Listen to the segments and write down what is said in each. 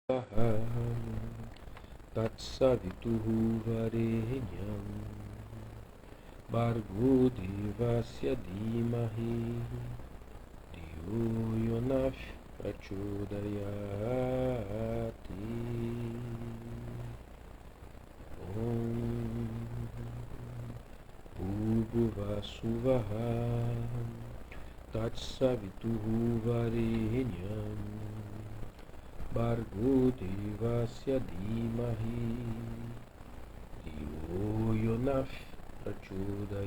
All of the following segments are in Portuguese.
Tatsavituvarenyam Bhargo Devasya Dhimahi Dhiyo Yonah Prachodayati. Om Bhurvassuvaha Tatsavituvarenyam Bhargo Devasya Dhimahi Dhiyo Yonah Prachodayati.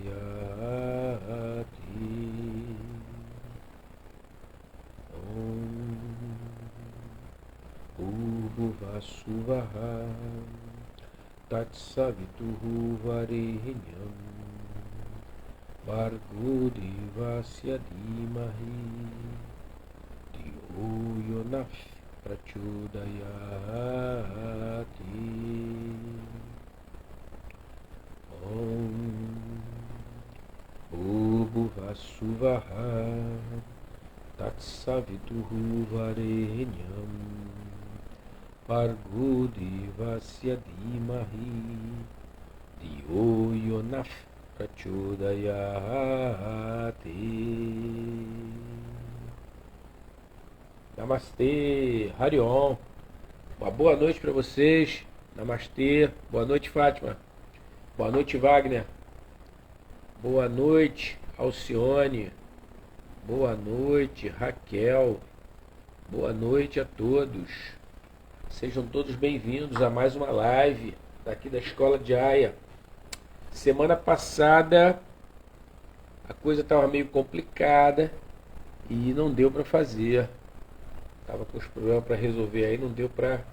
Om Bhurvassuvaha Tatsavituvarenyam Bhargo Devasya Dhimahi Dhiyo Yonah Prachodayati. Om Bhurvassuvaha Tatsavituvarenyam Bhargo Devasya Dhimahi Dhiyo Yonah Prachodayati. Namastê, Hariom. Uma boa noite para vocês. Namastê. Boa noite, Fátima. Boa noite, Wagner. Boa noite, Alcione. Boa noite, Raquel. Boa noite a todos. Sejam todos bem-vindos a mais uma live daqui da Escola de Aya. Semana passada a coisa estava meio complicada e não deu para fazer. Estava com os problemas para resolver aí, não deu para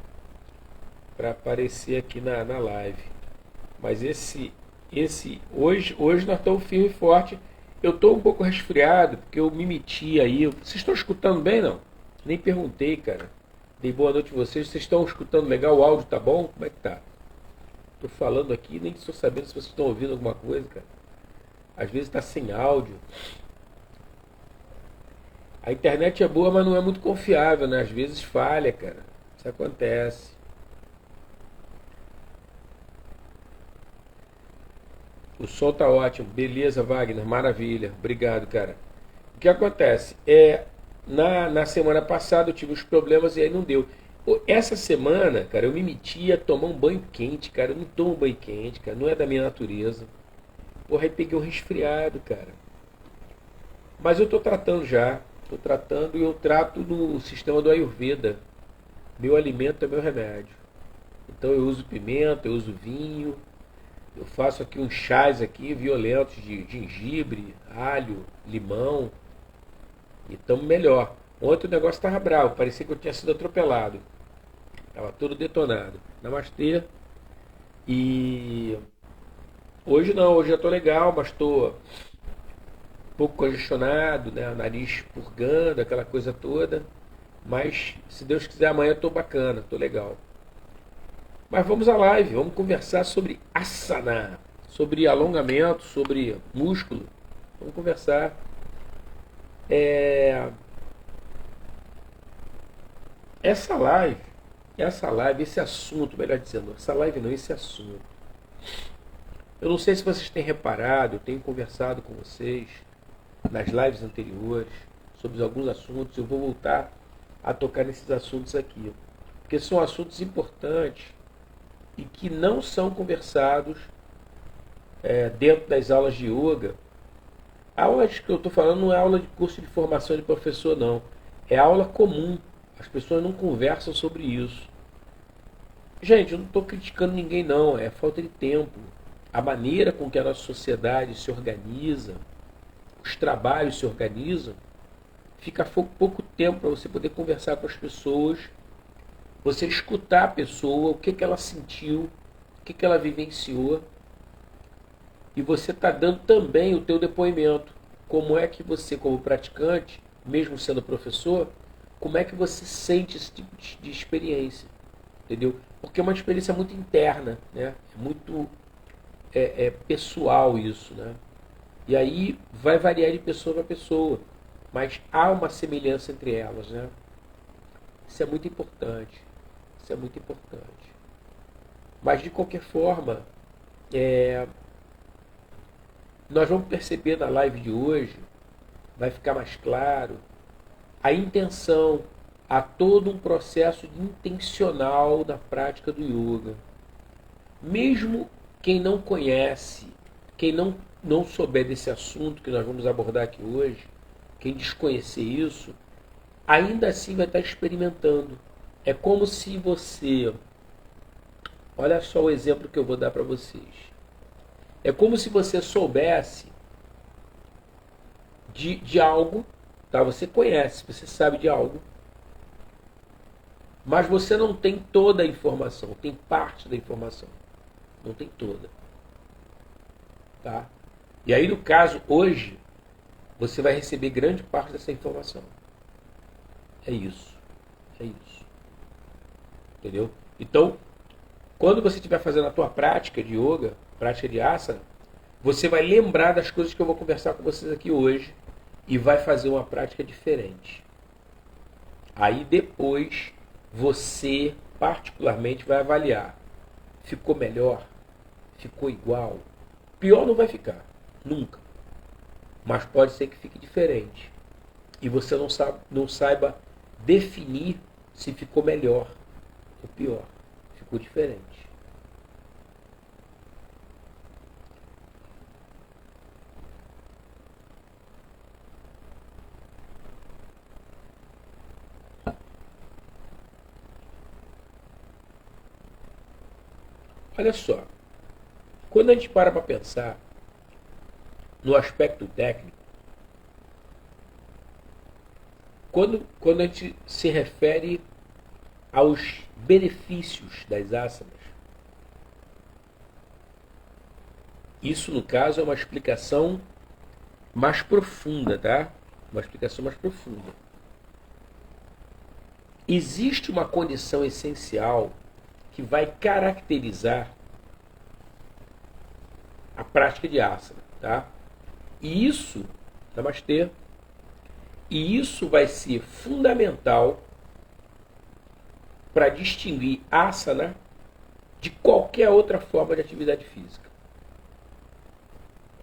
aparecer aqui na live. Mas hoje nós estamos firme e forte. Eu estou um pouco resfriado, porque eu me meti aí. Vocês estão escutando bem, não? Nem perguntei, cara. Dei boa noite a vocês. Vocês estão escutando legal? O áudio tá bom? Como é que tá? Estou falando aqui, nem estou sabendo se vocês estão ouvindo alguma coisa, cara. Às vezes está sem áudio. A internet é boa, mas não é muito confiável, né? Às vezes falha, cara. Isso acontece. O som tá ótimo. Beleza, Wagner. Maravilha. Obrigado, cara. O que acontece? Na semana passada eu tive os problemas e aí não deu. Essa semana, cara, eu me meti a tomar um banho quente, cara. Eu não tomo banho quente, cara. Não é da minha natureza. Porra, aí peguei um resfriado, cara. Mas eu tô tratando já. Estou tratando e eu trato no sistema do Ayurveda. Meu alimento é meu remédio. Então eu uso pimenta, eu uso vinho. Eu faço aqui uns chás aqui violentos de gengibre, alho, limão. E estamos melhor. Ontem o negócio estava bravo, parecia que eu tinha sido atropelado. Estava todo detonado. Namastê. E hoje não, hoje já estou legal, mas estou um pouco congestionado, né? O nariz purgando, aquela coisa toda. Mas se Deus quiser amanhã eu estou bacana, estou legal. Mas vamos à live, vamos conversar sobre asana, sobre alongamento, sobre músculo. Vamos conversar. Essa live, esse assunto, melhor dizendo, essa live não, esse assunto. Eu não sei se vocês têm reparado, eu tenho conversado com vocês nas lives anteriores sobre alguns assuntos. Eu vou voltar a tocar nesses assuntos aqui, porque são assuntos importantes e que não são conversados dentro das aulas de yoga. Aulas que eu estou falando não é aula de curso de formação de professor, não. É aula comum. As pessoas não conversam sobre isso. Gente, eu não estou criticando ninguém, não. É falta de tempo. A maneira com que a nossa sociedade se organiza, os trabalhos se organizam, fica pouco tempo para você poder conversar com as pessoas, você escutar a pessoa, o que ela sentiu, o que ela vivenciou, e você está dando também o teu depoimento. Como é que você, como praticante, mesmo sendo professor, como é que você sente esse tipo de experiência? Entendeu? Porque é uma experiência muito interna, né? É muito pessoal isso, né? E aí vai variar de pessoa para pessoa, mas há uma semelhança entre elas, né? Isso é muito importante. Isso é muito importante. Mas, de qualquer forma, nós vamos perceber na live de hoje, vai ficar mais claro, a intenção, há todo um processo intencional na prática do yoga. Mesmo quem não conhece, quem não souber desse assunto que nós vamos abordar aqui hoje, quem desconhecer isso, ainda assim vai estar experimentando. É como se você... Olha só o exemplo que eu vou dar para vocês. É como se você soubesse de algo, tá? Você conhece, você sabe de algo, mas você não tem toda a informação, tem parte da informação, não tem toda. Tá? E aí, no caso, hoje, você vai receber grande parte dessa informação. É isso. É isso. Entendeu? Então, quando você estiver fazendo a tua prática de yoga, prática de asana, você vai lembrar das coisas que eu vou conversar com vocês aqui hoje e vai fazer uma prática diferente. Aí depois você particularmente vai avaliar. Ficou melhor? Ficou igual? Pior não vai ficar, nunca. Mas pode ser que fique diferente. E você não saiba definir se ficou melhor ou pior. Ficou diferente. Olha só, quando a gente para pensar no aspecto técnico, quando a gente se refere aos benefícios das asanas, isso no caso é uma explicação mais profunda, tá? Uma explicação mais profunda. Existe uma condição essencial que vai caracterizar a prática de asana, tá? E isso, namastê, e isso vai ser fundamental para distinguir asana de qualquer outra forma de atividade física.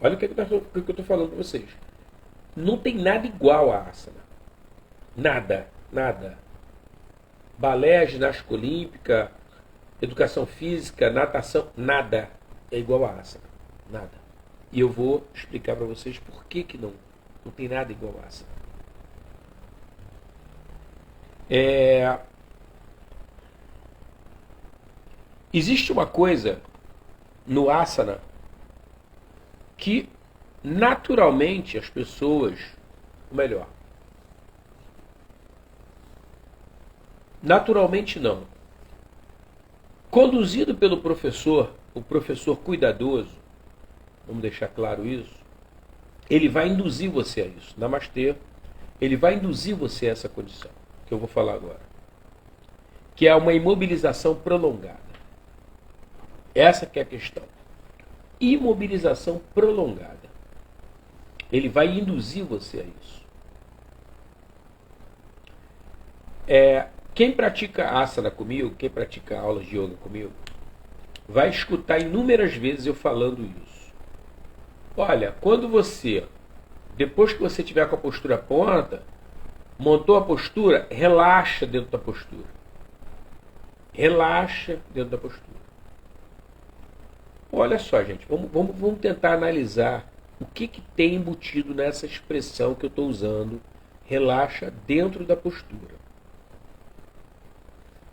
Olha o que eu estou falando para vocês. Não tem nada igual a asana. Nada, nada. Balé, ginástica olímpica, educação física, natação, nada é igual a asana. Nada. E eu vou explicar para vocês por que não tem nada igual a asana. Existe uma coisa no asana que naturalmente as pessoas, ou melhor, naturalmente não, conduzido pelo professor, o professor cuidadoso, vamos deixar claro isso, ele vai induzir você a isso. Namastê, ele vai induzir você a essa condição, que eu vou falar agora, que é uma imobilização prolongada. Essa que é a questão. Imobilização prolongada. Ele vai induzir você a isso. Quem pratica asana comigo, quem pratica aulas de yoga comigo, vai escutar inúmeras vezes eu falando isso. Olha, quando você, depois que você tiver com a postura pronta, montou a postura, relaxa dentro da postura. Relaxa dentro da postura. Olha só, gente, vamos tentar analisar o que tem embutido nessa expressão que eu estou usando, relaxa dentro da postura.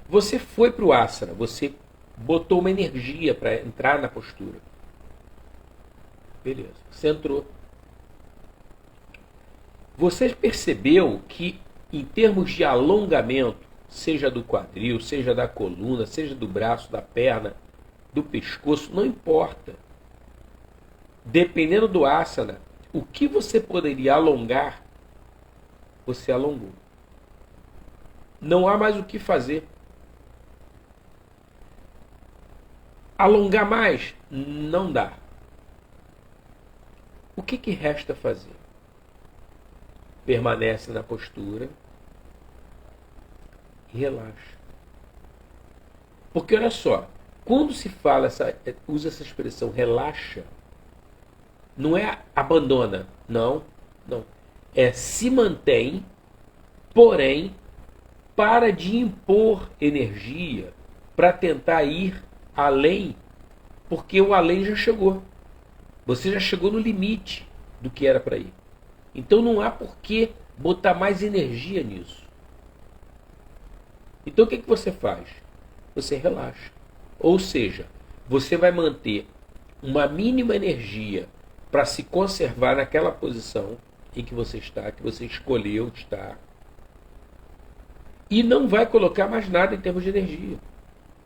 Você foi para o asana, você botou uma energia para entrar na postura. Beleza, você entrou. Você percebeu que, em termos de alongamento, seja do quadril, seja da coluna, seja do braço, da perna, do pescoço, não importa. Dependendo do asana, o que você poderia alongar, você alongou. Não há mais o que fazer. Alongar mais? Não dá. O que resta fazer? Permanece na postura e relaxa. Porque olha só, quando se fala, usa essa expressão relaxa, não é abandona, não, não. É se mantém, porém, para de impor energia para tentar ir além, porque o além já chegou. Você já chegou no limite do que era para ir. Então não há por que botar mais energia nisso. Então o que você faz? Você relaxa. Ou seja, você vai manter uma mínima energia para se conservar naquela posição em que você está, que você escolheu estar. E não vai colocar mais nada em termos de energia.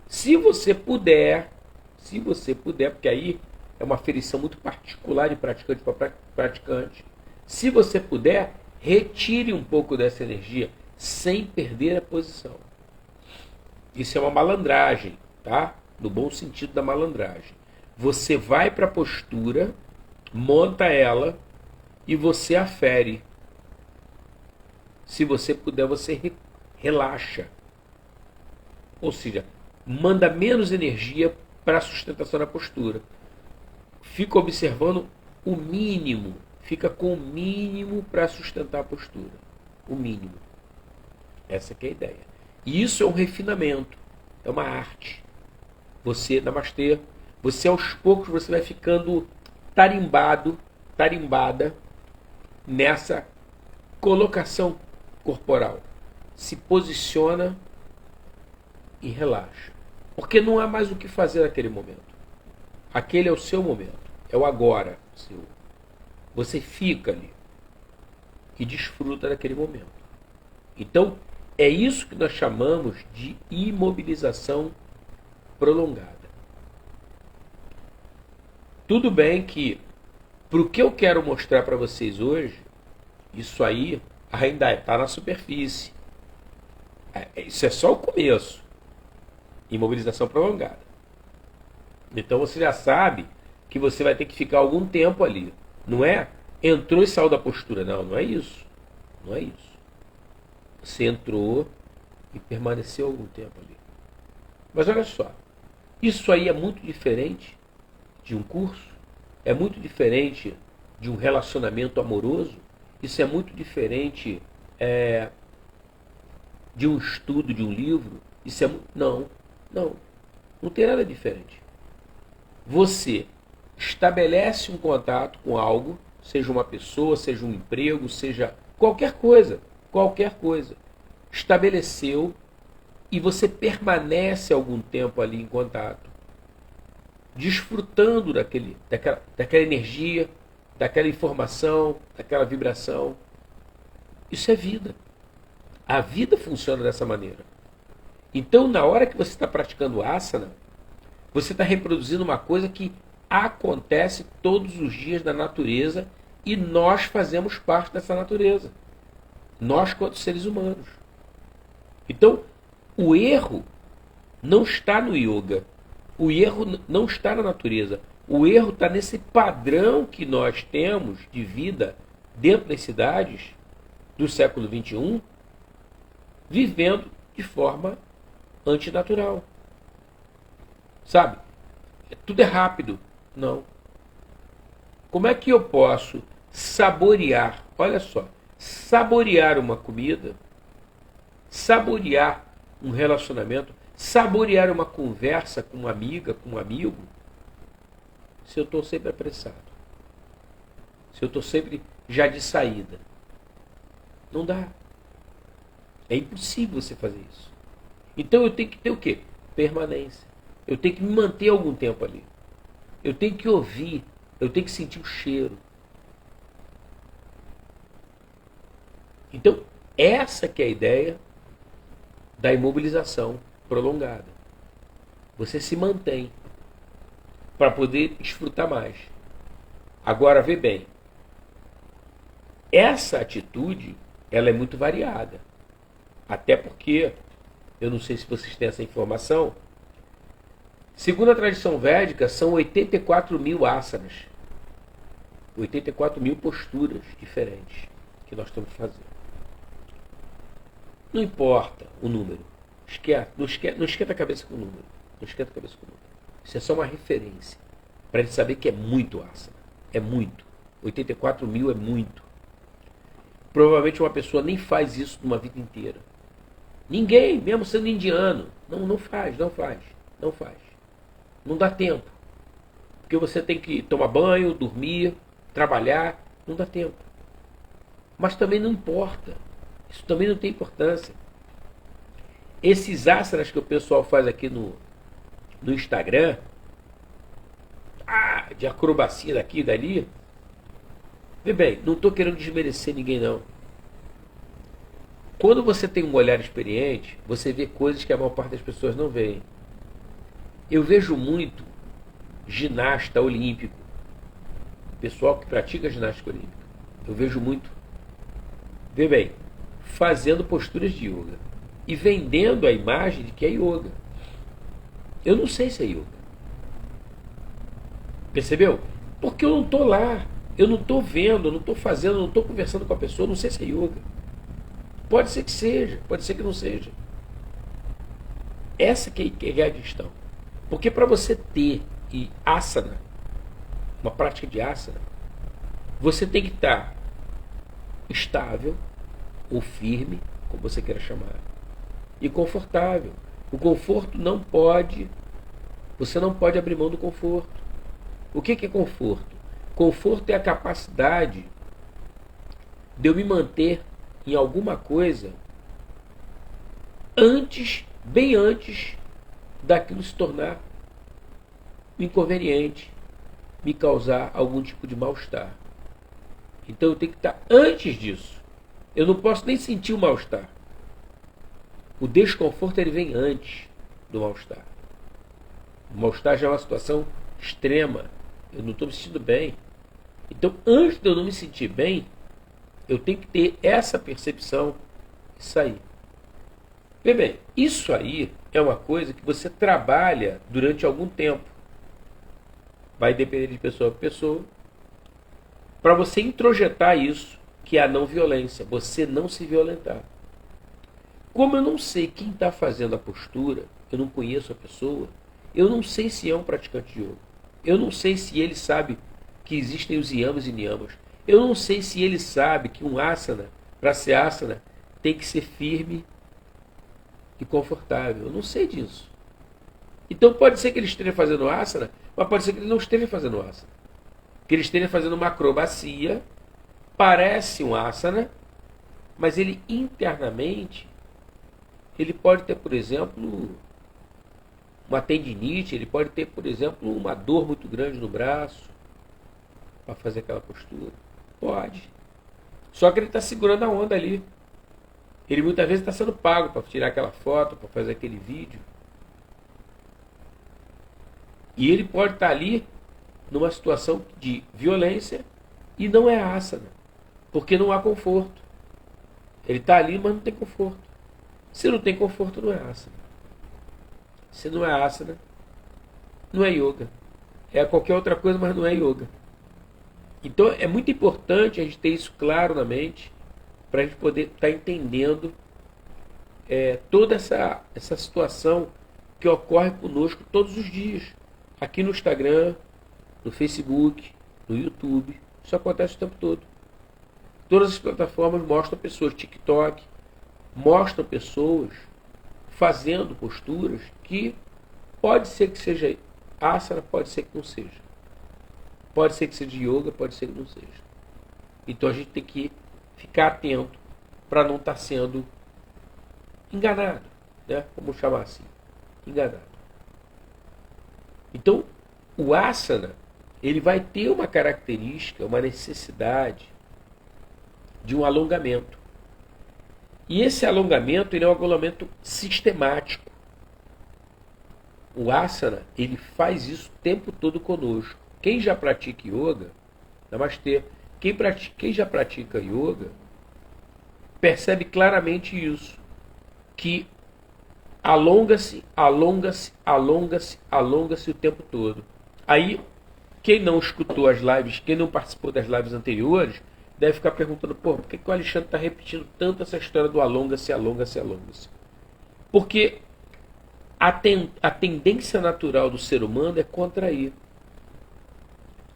Se você puder, porque aí é uma aferição muito particular de praticante para praticante. Se você puder, retire um pouco dessa energia sem perder a posição. Isso é uma malandragem, tá? No bom sentido da malandragem. Você vai para a postura, monta ela e você afere. Se você puder, você relaxa. Ou seja, manda menos energia para a sustentação da postura. Fica observando o mínimo. Fica com o mínimo para sustentar a postura. O mínimo. Essa que é a ideia. E isso é um refinamento. É uma arte. Você, namastê, você aos poucos você vai ficando tarimbada nessa colocação corporal. Se posiciona e relaxa. Porque não há mais o que fazer naquele momento. Aquele é o seu momento. É o agora seu. Você fica ali e desfruta daquele momento. Então, é isso que nós chamamos de imobilização prolongada. Tudo bem que, para o que eu quero mostrar para vocês hoje, isso aí ainda está na superfície. Isso é só o começo. Imobilização prolongada. Então você já sabe que você vai ter que ficar algum tempo ali. Não é entrou e saiu da postura. Não, não é isso. Não é isso. Você entrou e permaneceu algum tempo ali. Mas olha só. Isso aí é muito diferente de um curso. É muito diferente de um relacionamento amoroso. Isso é muito diferente de um estudo de um livro. Isso é não tem nada diferente. Você estabelece um contato com algo, seja uma pessoa, seja um emprego, seja qualquer coisa, estabeleceu e você permanece algum tempo ali em contato, desfrutando daquela energia, daquela informação, daquela vibração. Isso é vida. A vida funciona dessa maneira. Então, na hora que você está praticando asana, você está reproduzindo uma coisa que acontece todos os dias na natureza e nós fazemos parte dessa natureza. Nós, quanto seres humanos. Então, o erro não está no yoga. O erro não está na natureza. O erro está nesse padrão que nós temos de vida dentro das cidades do século XXI, vivendo de forma antinatural. Sabe? Tudo é rápido. Não. Como é que eu posso saborear, olha só, saborear uma comida, saborear um relacionamento, saborear uma conversa com uma amiga, com um amigo, se eu estou sempre apressado? Se eu estou sempre já de saída? Não dá. É impossível você fazer isso. Então eu tenho que ter o quê? Permanência. Eu tenho que me manter algum tempo ali. Eu tenho que ouvir. Eu tenho que sentir o cheiro. Então, essa que é a ideia da imobilização prolongada. Você se mantém para poder desfrutar mais. Agora, vê bem. Essa atitude, ela é muito variada. Até porque, eu não sei se vocês têm essa informação, segundo a tradição védica, são 84 mil asanas. 84 mil posturas diferentes que nós temos que fazer. Não importa o número. Não esquenta a cabeça com o número. Não esquenta a cabeça com o número. Isso é só uma referência. Para a gente saber que é muito asana. É muito. 84 mil é muito. Provavelmente uma pessoa nem faz isso numa vida inteira. Ninguém, mesmo sendo indiano. Não faz. Não dá tempo. Porque você tem que tomar banho, dormir, trabalhar. Não dá tempo. Mas também não importa. Isso também não tem importância. Esses asanas que o pessoal faz aqui no Instagram, de acrobacia daqui e dali, vê bem, não estou querendo desmerecer ninguém não. Quando você tem um olhar experiente, você vê coisas que a maior parte das pessoas não veem. Eu vejo muito ginasta olímpico, pessoal que pratica ginástica olímpica. Eu vejo muito, vê bem, fazendo posturas de yoga e vendendo a imagem de que é yoga. Eu não sei se é yoga. Percebeu? Porque eu não estou lá, eu não estou vendo, eu não estou fazendo, eu não estou conversando com a pessoa, eu não sei se é yoga. Pode ser que seja, pode ser que não seja. Essa que é a questão. Porque para você ter asana, uma prática de asana, você tem que estar estável ou firme, como você queira chamar, e confortável. O conforto não pode, você não pode abrir mão do conforto. O que é conforto? Conforto é a capacidade de eu me manter em alguma coisa antes, bem antes daquilo se tornar inconveniente, me causar algum tipo de mal-estar. Então eu tenho que estar antes disso. Eu não posso nem sentir o mal-estar. O desconforto ele vem antes do mal-estar. O mal-estar já é uma situação extrema. Eu não estou me sentindo bem. Então, antes de eu não me sentir bem, eu tenho que ter essa percepção e sair. Vê bem, isso aí é uma coisa que você trabalha durante algum tempo. Vai depender de pessoa para pessoa. Para você introjetar isso, que é a não violência. Você não se violentar. Como eu não sei quem está fazendo a postura, eu não conheço a pessoa, eu não sei se é um praticante de yoga. Eu não sei se ele sabe que existem os yamas e niyamas. Eu não sei se ele sabe que um asana, para ser asana, tem que ser firme e confortável. Eu não sei disso. Então pode ser que ele esteja fazendo asana, mas pode ser que ele não esteja fazendo asana. Que ele esteja fazendo uma acrobacia, parece um asana, mas ele internamente, ele pode ter, por exemplo, uma tendinite, ele pode ter, por exemplo, uma dor muito grande no braço para fazer aquela postura. Pode. Só que ele está segurando a onda ali. Ele muitas vezes está sendo pago para tirar aquela foto, para fazer aquele vídeo. E ele pode estar ali numa situação de violência e não é asana, porque não há conforto. Ele está ali, mas não tem conforto. Se não tem conforto, não é asana. Se não é asana, não é yoga. É qualquer outra coisa, mas não é yoga. Então é muito importante a gente ter isso claro na mente, para a gente poder estar entendendo toda essa situação que ocorre conosco todos os dias. Aqui no Instagram, no Facebook, no YouTube. Isso acontece o tempo todo. Todas as plataformas mostram pessoas, TikTok, mostram pessoas fazendo posturas que pode ser que seja asana, pode ser que não seja. Pode ser que seja yoga, pode ser que não seja. Então a gente tem que ficar atento para não estar sendo enganado, né? Vamos chamar assim, enganado. Então o asana, ele vai ter uma característica, uma necessidade de um alongamento. E esse alongamento, ele é um alongamento sistemático. O asana, ele faz isso o tempo todo conosco. Quem já pratica yoga, namastê, quem já pratica yoga, percebe claramente isso, que alonga-se, alonga-se, alonga-se, alonga-se o tempo todo. Aí, quem não escutou as lives, quem não participou das lives anteriores, deve ficar perguntando, por que o Alexandre está repetindo tanto essa história do alonga-se, alonga-se, alonga-se? Porque a tendência natural do ser humano é contrair.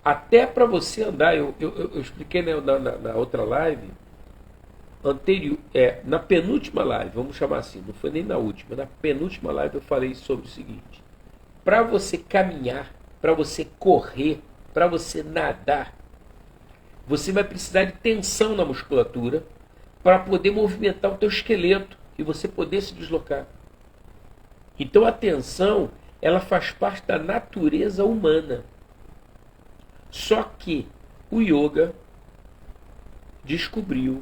Até para você andar, eu expliquei na outra live anterior, na penúltima live, vamos chamar assim, não foi nem na última, na penúltima live eu falei sobre o seguinte: para você caminhar, para você correr, para você nadar, você vai precisar de tensão na musculatura para poder movimentar o teu esqueleto e você poder se deslocar. Então a tensão, ela faz parte da natureza humana. Só que o yoga descobriu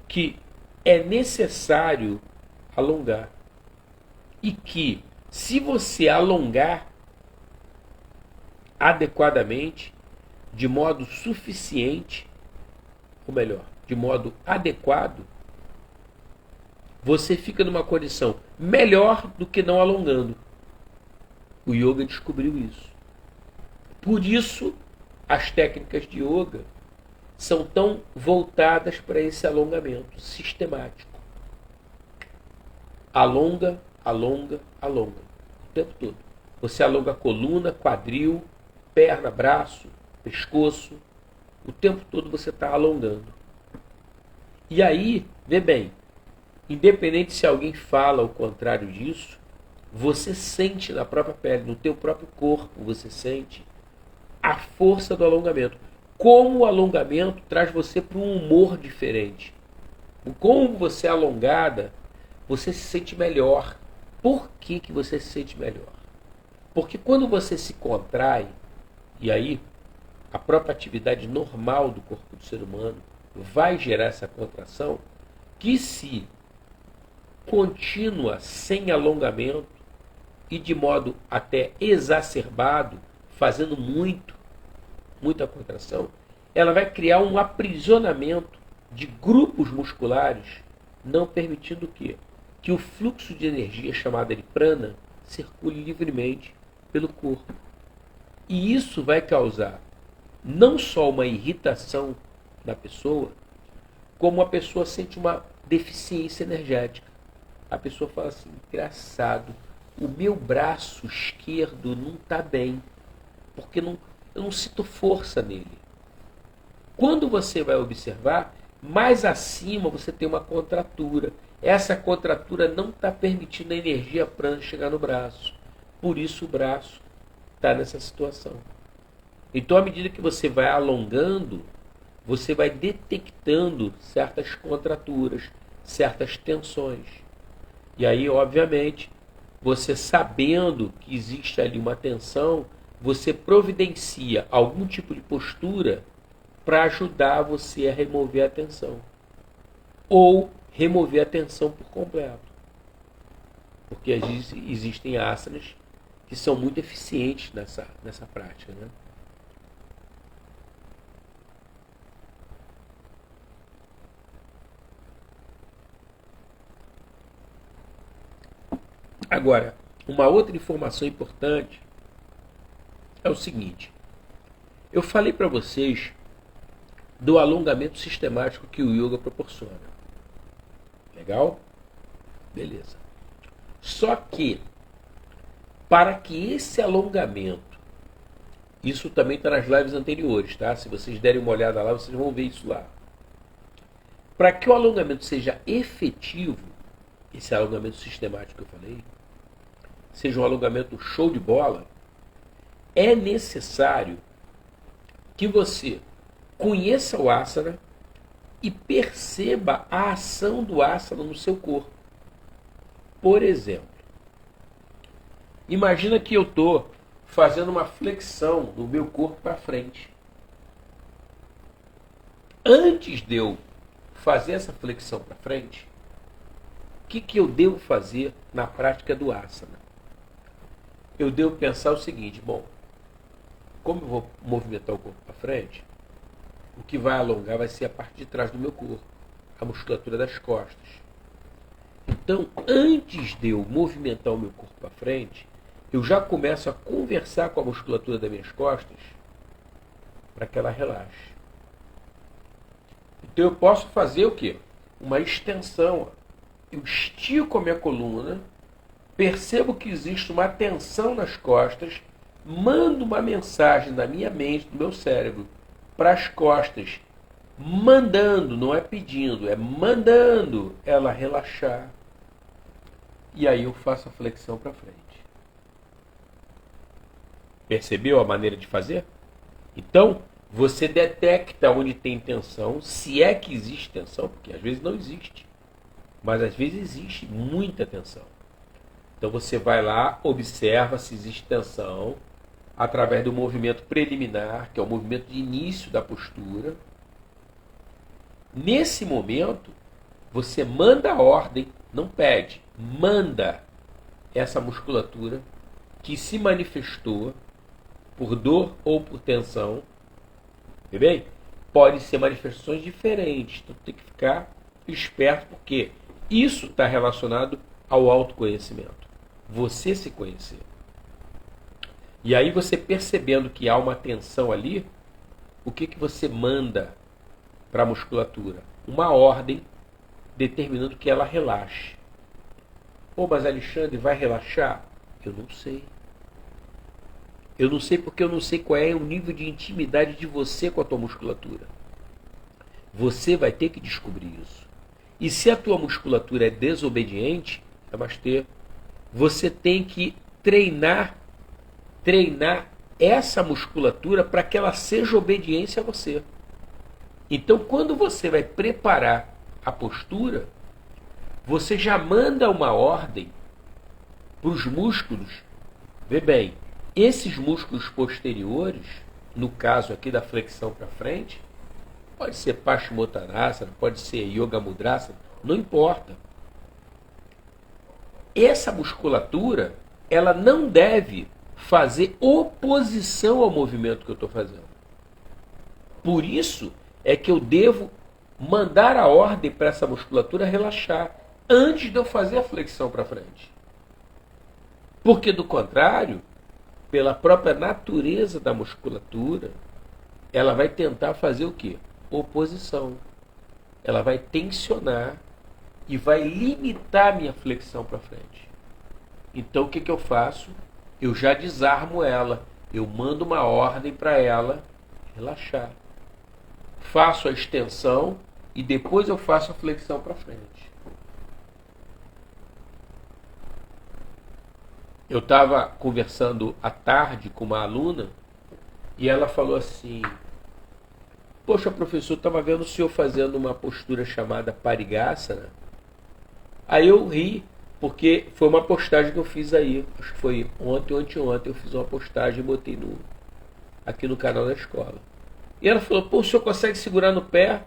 que é necessário alongar. E que, se você alongar adequadamente, de modo suficiente, ou melhor, de modo adequado, você fica numa condição melhor do que não alongando. O yoga descobriu isso. Por isso, as técnicas de yoga são tão voltadas para esse alongamento sistemático. Alonga, alonga, alonga. O tempo todo. Você alonga a coluna, quadril, perna, braço, pescoço. O tempo todo você está alongando. E aí, vê bem, independente se alguém fala o contrário disso, você sente na própria pele, no teu próprio corpo, você sente a força do alongamento. Como o alongamento traz você para um humor diferente. Como você é alongada, você se sente melhor. Por que você se sente melhor? Porque quando você se contrai, e aí a própria atividade normal do corpo do ser humano vai gerar essa contração, que se contínua, sem alongamento e de modo até exacerbado, fazendo muita contração, ela vai criar um aprisionamento de grupos musculares, não permitindo que o fluxo de energia, chamada de prana, circule livremente pelo corpo. E isso vai causar não só uma irritação da pessoa, como a pessoa sente uma deficiência energética. A pessoa fala assim: engraçado, o meu braço esquerdo não está bem, porque eu não sinto força nele. Quando você vai observar, mais acima você tem uma contratura. Essa contratura não está permitindo a energia prana chegar no braço. Por isso o braço está nessa situação. Então, à medida que você vai alongando, você vai detectando certas contraturas, certas tensões. E aí, obviamente, você sabendo que existe ali uma tensão, você providencia algum tipo de postura para ajudar você a remover a tensão. Ou remover a tensão por completo. Porque existem asanas que são muito eficientes nessa prática, né? Agora, uma outra informação importante é o seguinte: eu falei para vocês do alongamento sistemático que o yoga proporciona. Legal? Beleza. Só que, para que esse alongamento, isso também está nas lives anteriores, tá? Se vocês derem uma olhada lá, vocês vão ver isso lá. Para que o alongamento seja efetivo, esse alongamento sistemático que eu falei, seja um alongamento show de bola, é necessário que você conheça o asana e perceba a ação do asana no seu corpo. Por exemplo, imagina que eu estou fazendo uma flexão do meu corpo para frente. Antes de eu fazer essa flexão para frente, o que eu devo fazer na prática do asana? Eu devo pensar o seguinte: bom, como eu vou movimentar o corpo para frente, o que vai alongar vai ser a parte de trás do meu corpo, a musculatura das costas. Então, antes de eu movimentar o meu corpo para frente, eu já começo a conversar com a musculatura das minhas costas para que ela relaxe. Então eu posso fazer o quê? Uma extensão. eu estico a minha coluna, percebo que existe uma tensão nas costas, mando uma mensagem da minha mente, do meu cérebro, para as costas, mandando, não é pedindo, é mandando ela relaxar. E aí eu faço a flexão para frente. Percebeu a maneira de fazer? Então, você detecta onde tem tensão, se é que existe tensão, porque às vezes não existe, mas às vezes existe muita tensão. Então você vai lá, observa se existe tensão, através do movimento preliminar, que é o movimento de início da postura. Nesse momento, você manda a ordem, não pede, manda essa musculatura que se manifestou por dor ou por tensão, tudo bem? Podem ser manifestações diferentes, então tem que ficar esperto, porque isso está relacionado ao autoconhecimento. Você se conhecer. E aí você percebendo que há uma tensão ali, o que você manda para a musculatura? Uma ordem determinando que ela relaxe. Pô, mas Alexandre, vai relaxar? Eu não sei. Eu não sei porque eu não sei qual é o nível de intimidade de você com a tua musculatura. Você vai ter que descobrir isso. E se a tua musculatura é desobediente, você tem que treinar essa musculatura para que ela seja obediência a você. Então, quando você vai preparar a postura, você já manda uma ordem para os músculos. Vê bem, esses músculos posteriores, no caso aqui da flexão para frente, pode ser Paschimottanasana, pode ser Yoga Mudrasana, não importa. Essa musculatura, ela não deve fazer oposição ao movimento que eu estou fazendo. Por isso é que eu devo mandar a ordem para essa musculatura relaxar antes de eu fazer a flexão para frente. Porque do contrário, pela própria natureza da musculatura, ela vai tentar fazer o quê? Oposição. Ela vai tensionar e vai limitar a minha flexão para frente. Então o que eu faço? Eu já desarmo ela. Eu mando uma ordem para ela relaxar. Faço a extensão e depois eu faço a flexão para frente. Eu estava conversando à tarde com uma aluna e ela falou assim: poxa, professor, estava vendo o senhor fazendo uma postura chamada Parigasana. Aí eu ri, porque foi uma postagem que eu fiz aí. Acho que foi ontem ou anteontem. Eu fiz uma postagem e botei aqui no canal da escola. E ela falou: pô, o senhor consegue segurar no pé?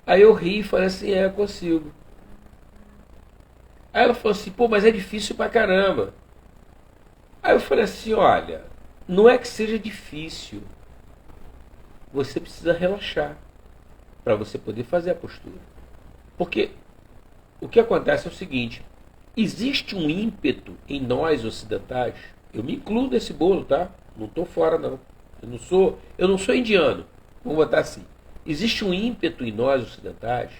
Aí eu ri e falei assim: é, consigo. Aí ela falou assim: pô, mas é difícil pra caramba. Aí eu falei assim: olha, não é que seja difícil. Você precisa relaxar para você poder fazer a postura. Porque o que acontece é o seguinte: existe um ímpeto em nós ocidentais. Eu me incluo nesse bolo, tá? Não estou fora, não. Eu não sou indiano. Vamos botar assim. Existe um ímpeto em nós ocidentais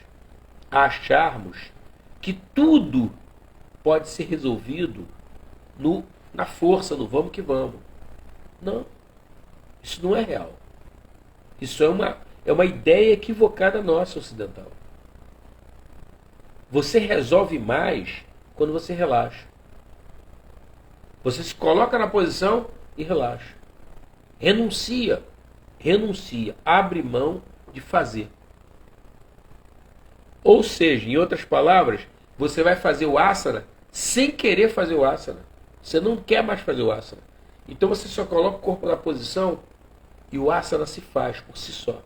a acharmos que tudo pode ser resolvido na força, no vamos que vamos. Não. Isso não é real. Isso é uma ideia equivocada nossa ocidental. Você resolve mais quando você relaxa. Você se coloca na posição e relaxa. Renuncia, abre mão de fazer. Ou seja, em outras palavras, você vai fazer o asana sem querer fazer o asana. Você não quer mais fazer o asana. Então você só coloca o corpo na posição e o asana se faz por si só.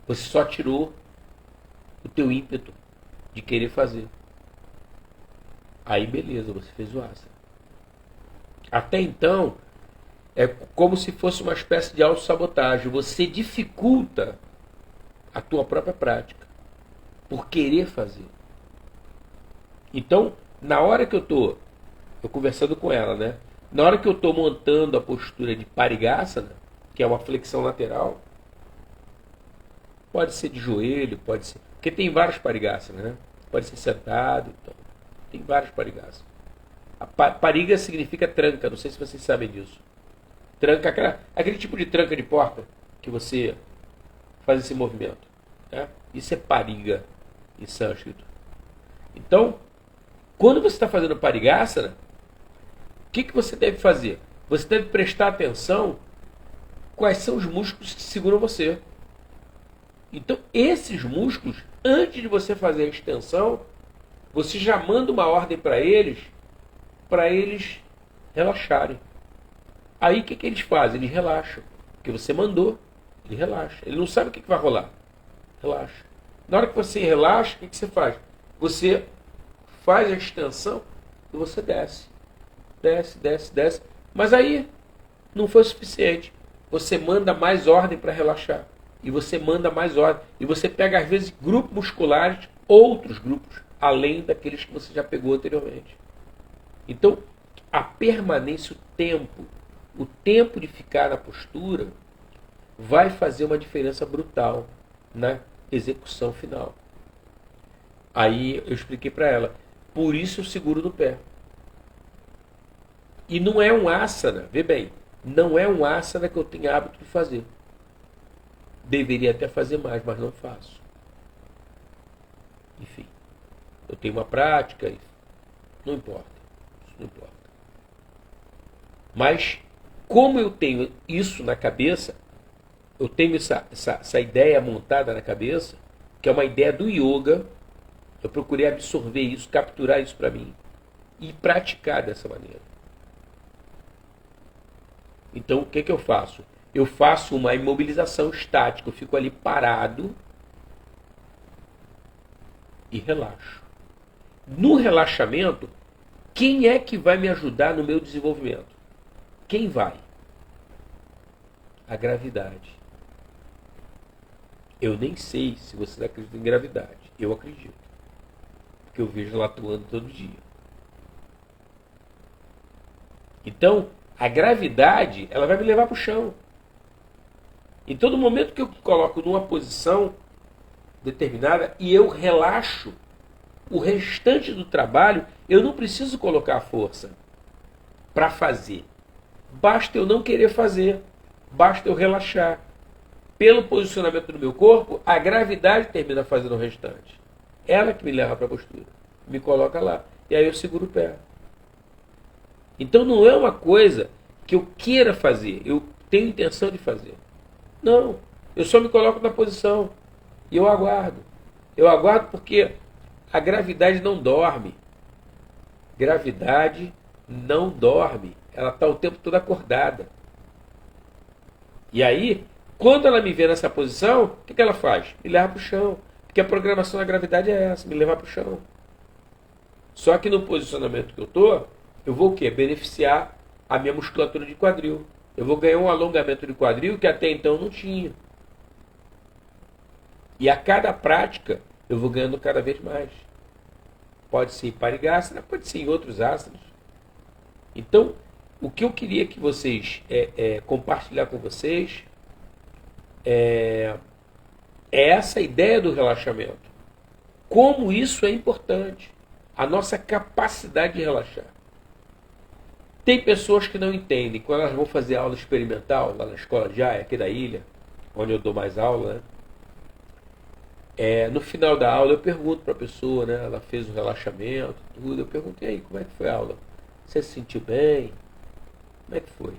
Você só tirou o teu ímpeto de querer fazer. Aí beleza, você fez o asana. Até então, é como se fosse uma espécie de autossabotagem. Você dificulta a tua própria prática por querer fazer. Então, na hora que eu conversando com ela, né? Na hora que eu estou montando a postura de Parigasana, que é uma flexão lateral, pode ser de joelho, pode ser. Porque tem várias parigasanas, né? Pode ser sentado, então. Tem várias parigasanas. A pariga significa tranca, não sei se vocês sabem disso. Tranca, aquele tipo de tranca de porta que você faz esse movimento. Né? Isso é pariga em sânscrito. Então, quando você está fazendo parigasana, o que você deve fazer? Você deve prestar atenção quais são os músculos que seguram você. Então, esses músculos, antes de você fazer a extensão, você já manda uma ordem para eles relaxarem. Aí o que eles fazem? Eles relaxam. Porque você mandou, ele relaxa. Ele não sabe o que vai rolar. Relaxa. Na hora que você relaxa, o que você faz? Você faz a extensão e você desce. Desce, desce, desce. Mas aí não foi suficiente. Você manda mais ordem para relaxar. E você manda mais ordem. E você pega, às vezes, grupos musculares, outros grupos, além daqueles que você já pegou anteriormente. Então, a permanência, o tempo de ficar na postura, vai fazer uma diferença brutal na execução final. Aí eu expliquei para ela, por isso eu seguro no pé. E não é um asana, vê bem, não é um asana que eu tenho hábito de fazer. Deveria até fazer mais, mas não faço. Enfim, eu tenho uma prática, não importa, isso não importa. Mas, como eu tenho isso na cabeça, eu tenho essa ideia montada na cabeça, que é uma ideia do yoga, eu procurei absorver isso, capturar isso para mim e praticar dessa maneira. Então, o que eu faço? Eu faço uma imobilização estática, eu fico ali parado e relaxo. No relaxamento, quem é que vai me ajudar no meu desenvolvimento? Quem vai? A gravidade. Eu nem sei se vocês acreditam em gravidade. Eu acredito. Porque eu vejo ela atuando todo dia. Então, a gravidade, ela vai me levar para o chão. Em todo momento que eu coloco numa posição determinada e eu relaxo, o restante do trabalho, eu não preciso colocar a força para fazer. Basta eu não querer fazer. Basta eu relaxar. Pelo posicionamento do meu corpo, a gravidade termina fazendo o restante. Ela que me leva para a postura. Me coloca lá. E aí eu seguro o pé. Então não é uma coisa que eu queira fazer. Eu tenho intenção de fazer. Não. Eu só me coloco na posição. E eu aguardo. Eu aguardo porque a gravidade não dorme. Gravidade não dorme. Ela está o tempo todo acordada. E aí, quando ela me vê nessa posição, o que ela faz? Me leva para o chão. Porque a programação da gravidade é essa, me levar para o chão. Só que no posicionamento que eu estou, eu vou o quê? Beneficiar a minha musculatura de quadril. Eu vou ganhar um alongamento de quadril que até então não tinha. E a cada prática, eu vou ganhando cada vez mais. Pode ser em parigasana, pode ser em outros asanas. Então, o que eu queria que vocês compartilhar com vocês é essa ideia do relaxamento. Como isso é importante. A nossa capacidade de relaxar. Tem pessoas que não entendem. Quando elas vão fazer aula experimental, lá na escola de Jaya, aqui da ilha, onde eu dou mais aula, né? No final da aula eu pergunto para a pessoa, né? Ela fez um relaxamento, tudo. Eu perguntei aí, como é que foi a aula? Você se sentiu bem? Como é que foi?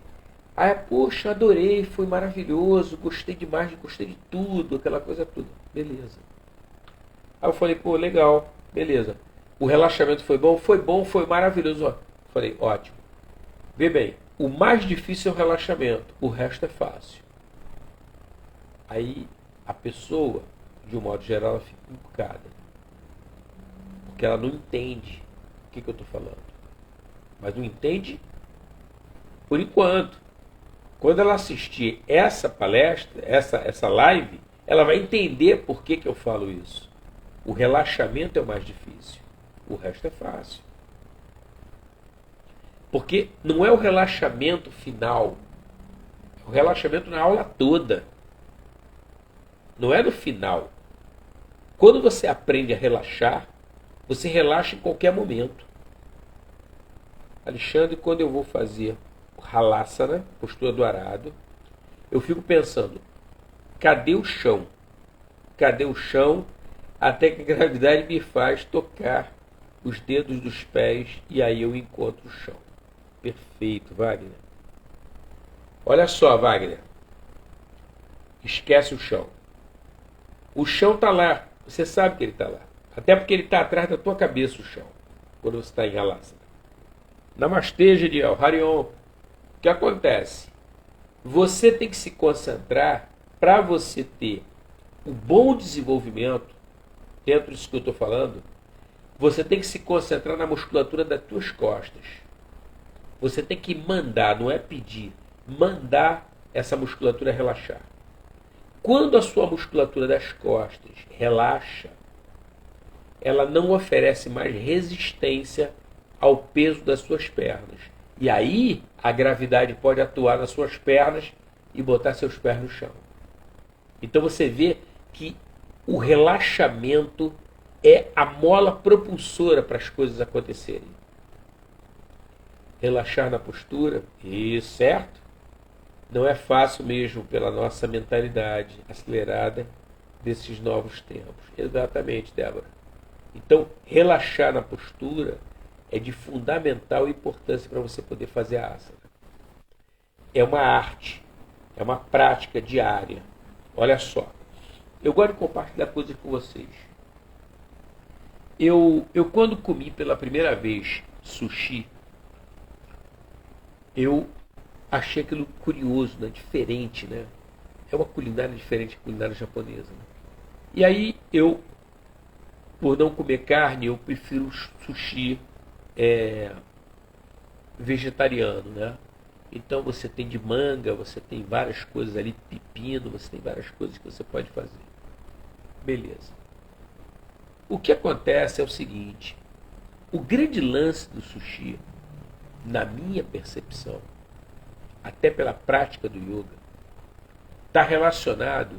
Aí, poxa, adorei, foi maravilhoso, gostei demais, gostei de tudo, aquela coisa toda. Beleza. Aí eu falei, pô, legal, beleza. O relaxamento foi bom? Foi bom, foi maravilhoso. Ó. Falei, ótimo. Vê bem, o mais difícil é o relaxamento, o resto é fácil. Aí a pessoa, de um modo geral, ela fica encucada. Porque ela não entende o que eu estou falando. Mas não entende por enquanto. Quando ela assistir essa palestra, essa live, ela vai entender por que eu falo isso. O relaxamento é o mais difícil. O resto é fácil. Porque não é o relaxamento final. É o relaxamento na aula toda. Não é no final. Quando você aprende a relaxar, você relaxa em qualquer momento. Alexandre, quando eu vou fazer o Halasana, postura do arado, eu fico pensando, cadê o chão? Cadê o chão? Até que a gravidade me faz tocar os dedos dos pés e aí eu encontro o chão. Perfeito, Wagner. Olha só, Wagner. Esquece o chão. O chão está lá. Você sabe que ele está lá. Até porque ele está atrás da tua cabeça, o chão. Quando você está em Halasana. Namastê, Gediel. Harion. O que acontece? Você tem que se concentrar para você ter um bom desenvolvimento, dentro disso que eu estou falando, você tem que se concentrar na musculatura das tuas costas. Você tem que mandar, não é pedir, mandar essa musculatura relaxar. Quando a sua musculatura das costas relaxa, ela não oferece mais resistência ao peso das suas pernas. E aí a gravidade pode atuar nas suas pernas e botar seus pés no chão. Então você vê que o relaxamento é a mola propulsora para as coisas acontecerem. Relaxar na postura, isso, certo? Não é fácil mesmo pela nossa mentalidade acelerada desses novos tempos. Exatamente, Débora. Então, relaxar na postura é de fundamental importância para você poder fazer a asana. É uma arte, é uma prática diária. Olha só, eu gosto de compartilhar coisas com vocês. Eu quando comi pela primeira vez sushi, eu achei aquilo curioso, né? Diferente, né? É uma culinária diferente da culinária japonesa. Né? E aí eu, por não comer carne, eu prefiro sushi vegetariano, né? Então você tem de manga, você tem várias coisas ali, pepino, você tem várias coisas que você pode fazer. Beleza. O que acontece é o seguinte, o grande lance do sushi, na minha percepção, até pela prática do yoga, está relacionado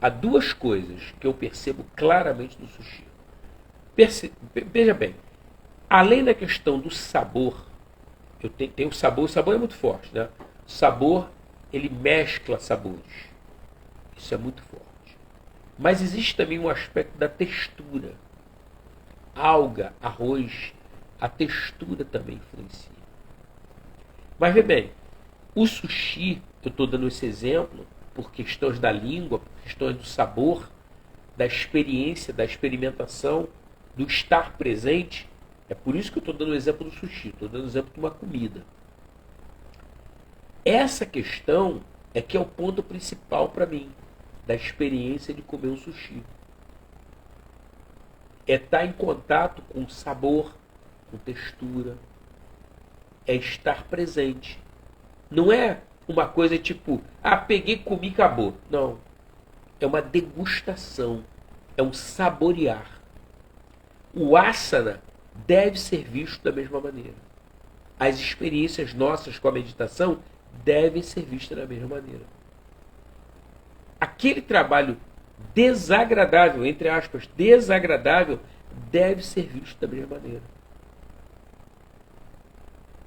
a duas coisas que eu percebo claramente no sushi. Veja bem, além da questão do sabor, tem o sabor é muito forte, né? O sabor, ele mescla sabores. Isso é muito forte. Mas existe também um aspecto da textura. Alga, arroz, a textura também influencia. Mas vê bem, o sushi, eu estou dando esse exemplo por questões da língua, por questões do sabor, da experiência, da experimentação, do estar presente. É por isso que eu estou dando o exemplo do sushi, estou dando o exemplo de uma comida. Essa questão é que é o ponto principal para mim, da experiência de comer um sushi. É estar em contato com sabor, com textura, é estar presente. Não é uma coisa tipo, peguei, comi, acabou. Não. É uma degustação, é um saborear. O asana deve ser visto da mesma maneira. As experiências nossas com a meditação devem ser vistas da mesma maneira. Aquele trabalho desagradável, entre aspas, desagradável, deve ser visto da mesma maneira.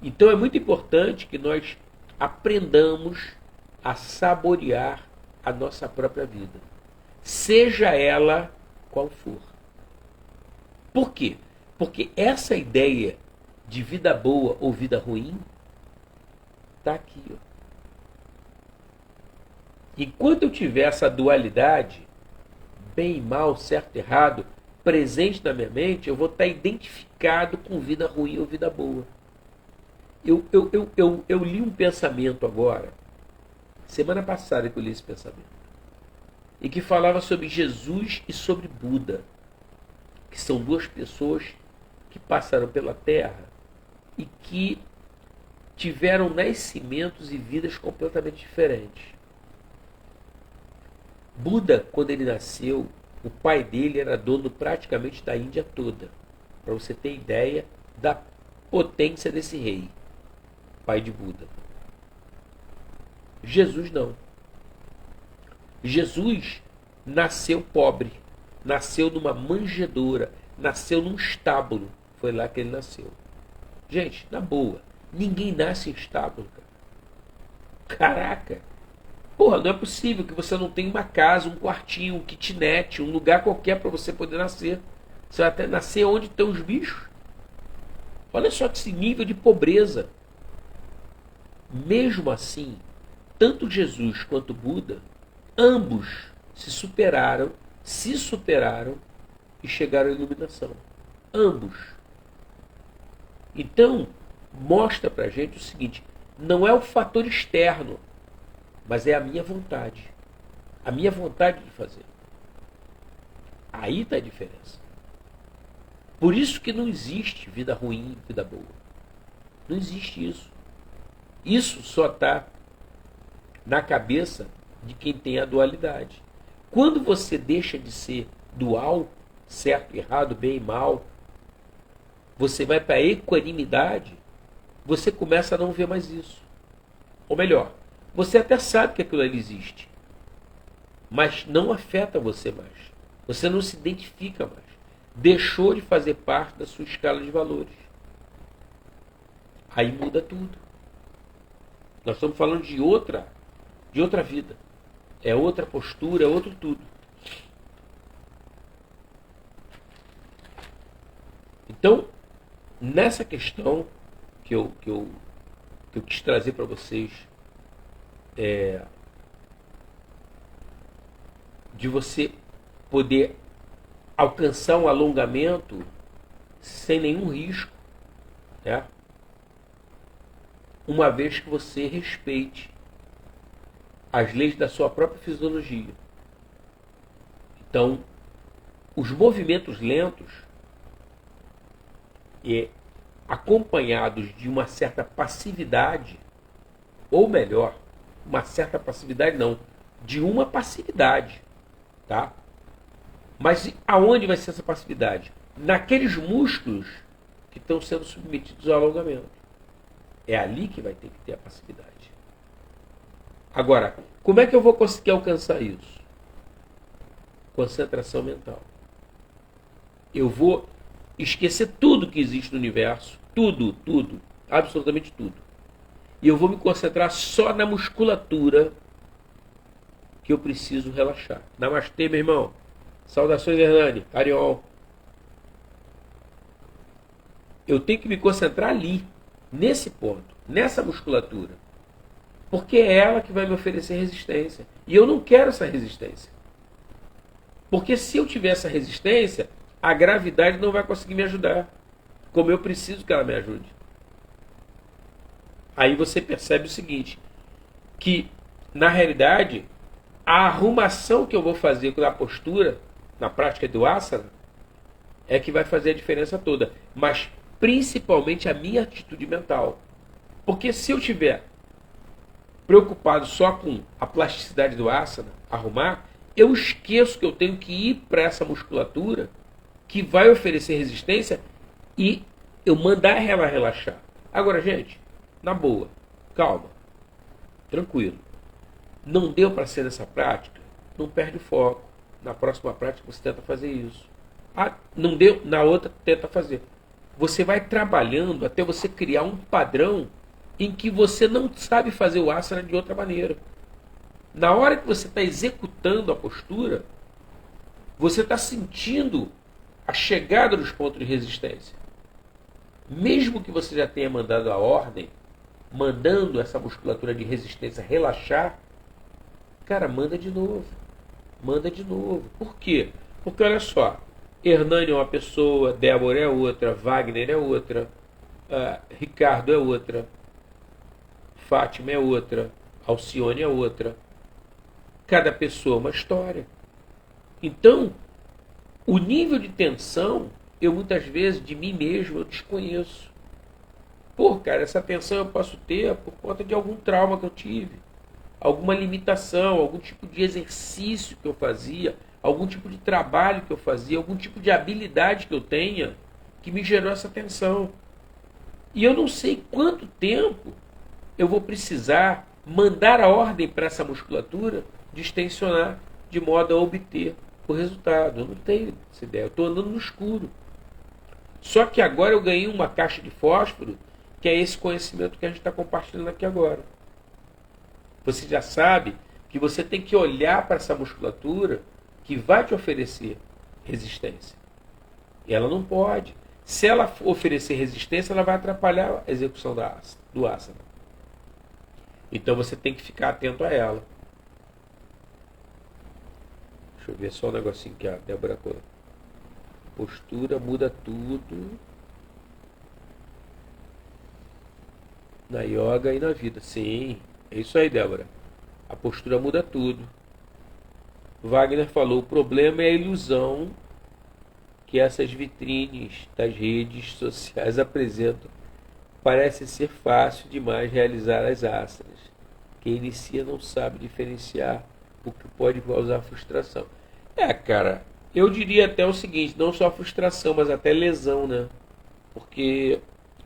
Então é muito importante que nós aprendamos a saborear a nossa própria vida, seja ela qual for. Por quê? Porque essa ideia de vida boa ou vida ruim está aqui. Ó. Enquanto eu tiver essa dualidade, bem e mal, certo e errado, presente na minha mente, eu vou estar identificado com vida ruim ou vida boa. Eu li um pensamento agora, semana passada que eu li esse pensamento, e que falava sobre Jesus e sobre Buda, que são duas pessoas que passaram pela Terra e que tiveram nascimentos e vidas completamente diferentes. Buda, quando ele nasceu, o pai dele era dono praticamente da Índia toda. Para você ter ideia da potência desse rei, pai de Buda. Jesus não. Jesus nasceu pobre. nasceu numa manjedoura, nasceu num estábulo. Foi lá que ele nasceu. Gente, na boa, ninguém nasce em estábulo, cara. Caraca! Porra, não é possível que você não tenha uma casa, um quartinho, um kitnet, um lugar qualquer para você poder nascer. Você vai até nascer onde estão os bichos. Olha só esse nível de pobreza. Mesmo assim, tanto Jesus quanto Buda, ambos se superaram e chegaram à iluminação. Ambos. Então, mostra pra gente o seguinte, não é o fator externo, mas é a minha vontade. A minha vontade de fazer. Aí está a diferença. Por isso que não existe vida ruim, vida boa. Não existe isso. Isso só está na cabeça de quem tem a dualidade. Quando você deixa de ser dual, certo, errado, bem e mal, você vai para a equanimidade, você começa a não ver mais isso. Ou melhor, você até sabe que aquilo ali existe, mas não afeta você mais. Você não se identifica mais. Deixou de fazer parte da sua escala de valores. Aí muda tudo. Nós estamos falando de outra vida. É outra postura, é outro tudo. Então, nessa questão que eu quis trazer para vocês, de você poder alcançar um alongamento sem nenhum risco, né? Uma vez que você respeite as leis da sua própria fisiologia. Então, os movimentos lentos, acompanhados de uma certa passividade, ou melhor, uma certa passividade não, de uma passividade, tá? Mas aonde vai ser essa passividade? Naqueles músculos que estão sendo submetidos ao alongamento. É ali que vai ter que ter a passividade. Agora, como é que eu vou conseguir alcançar isso? Concentração mental. Eu vou esquecer tudo que existe no universo, tudo, absolutamente tudo. E eu vou me concentrar só na musculatura que eu preciso relaxar. Namastê, meu irmão. Saudações, Hernani. Ariol. Eu tenho que me concentrar ali, nesse ponto, nessa musculatura. Porque é ela que vai me oferecer resistência. E eu não quero essa resistência. Porque se eu tiver essa resistência, a gravidade não vai conseguir me ajudar. Como eu preciso que ela me ajude. Aí você percebe o seguinte, que na realidade, a arrumação que eu vou fazer com a postura, na prática do asana, é que vai fazer a diferença toda. Mas principalmente a minha atitude mental. Porque se eu tiver preocupado só com a plasticidade do asana, arrumar, eu esqueço que eu tenho que ir para essa musculatura que vai oferecer resistência e eu mandar ela relaxar. Agora, gente, na boa, calma, tranquilo. Não deu para ser nessa prática? Não perde o foco. Na próxima prática você tenta fazer isso. Ah, não deu? Na outra tenta fazer. Você vai trabalhando até você criar um padrão em que você não sabe fazer o asana de outra maneira. Na hora que você está executando a postura, você está sentindo a chegada dos pontos de resistência. Mesmo que você já tenha mandado a ordem, mandando essa musculatura de resistência relaxar, cara, manda de novo. Manda de novo. Por quê? Porque olha só, Hernani é uma pessoa, Débora é outra, Wagner é outra, Ricardo é outra, Fátima é outra, Alcione é outra. Cada pessoa é uma história. Então, o nível de tensão, eu muitas vezes, de mim mesmo, eu desconheço. Pô, cara, essa tensão eu posso ter por conta de algum trauma que eu tive. Alguma limitação, algum tipo de exercício que eu fazia, algum tipo de trabalho que eu fazia, algum tipo de habilidade que eu tenha que me gerou essa tensão. E eu não sei quanto tempo eu vou precisar mandar a ordem para essa musculatura distensionar de modo a obter por resultado. Eu não tenho essa ideia. Eu estou andando no escuro. Só que agora eu ganhei uma caixa de fósforo, que é esse conhecimento que a gente está compartilhando aqui agora. Você já sabe que você tem que olhar para essa musculatura que vai te oferecer resistência. E ela não pode. Se ela oferecer resistência, ela vai atrapalhar a execução do asana. Então você tem que ficar atento a ela. Deixa eu ver só um negocinho que a Débora colocou. Postura muda tudo na yoga e na vida. Sim, é isso aí, Débora. A postura muda tudo. Wagner falou, o problema é a ilusão que essas vitrines das redes sociais apresentam. Parece ser fácil demais realizar as asanas. Quem inicia não sabe diferenciar o que pode causar frustração. Cara, eu diria até o seguinte, não só frustração, mas até lesão, né? Porque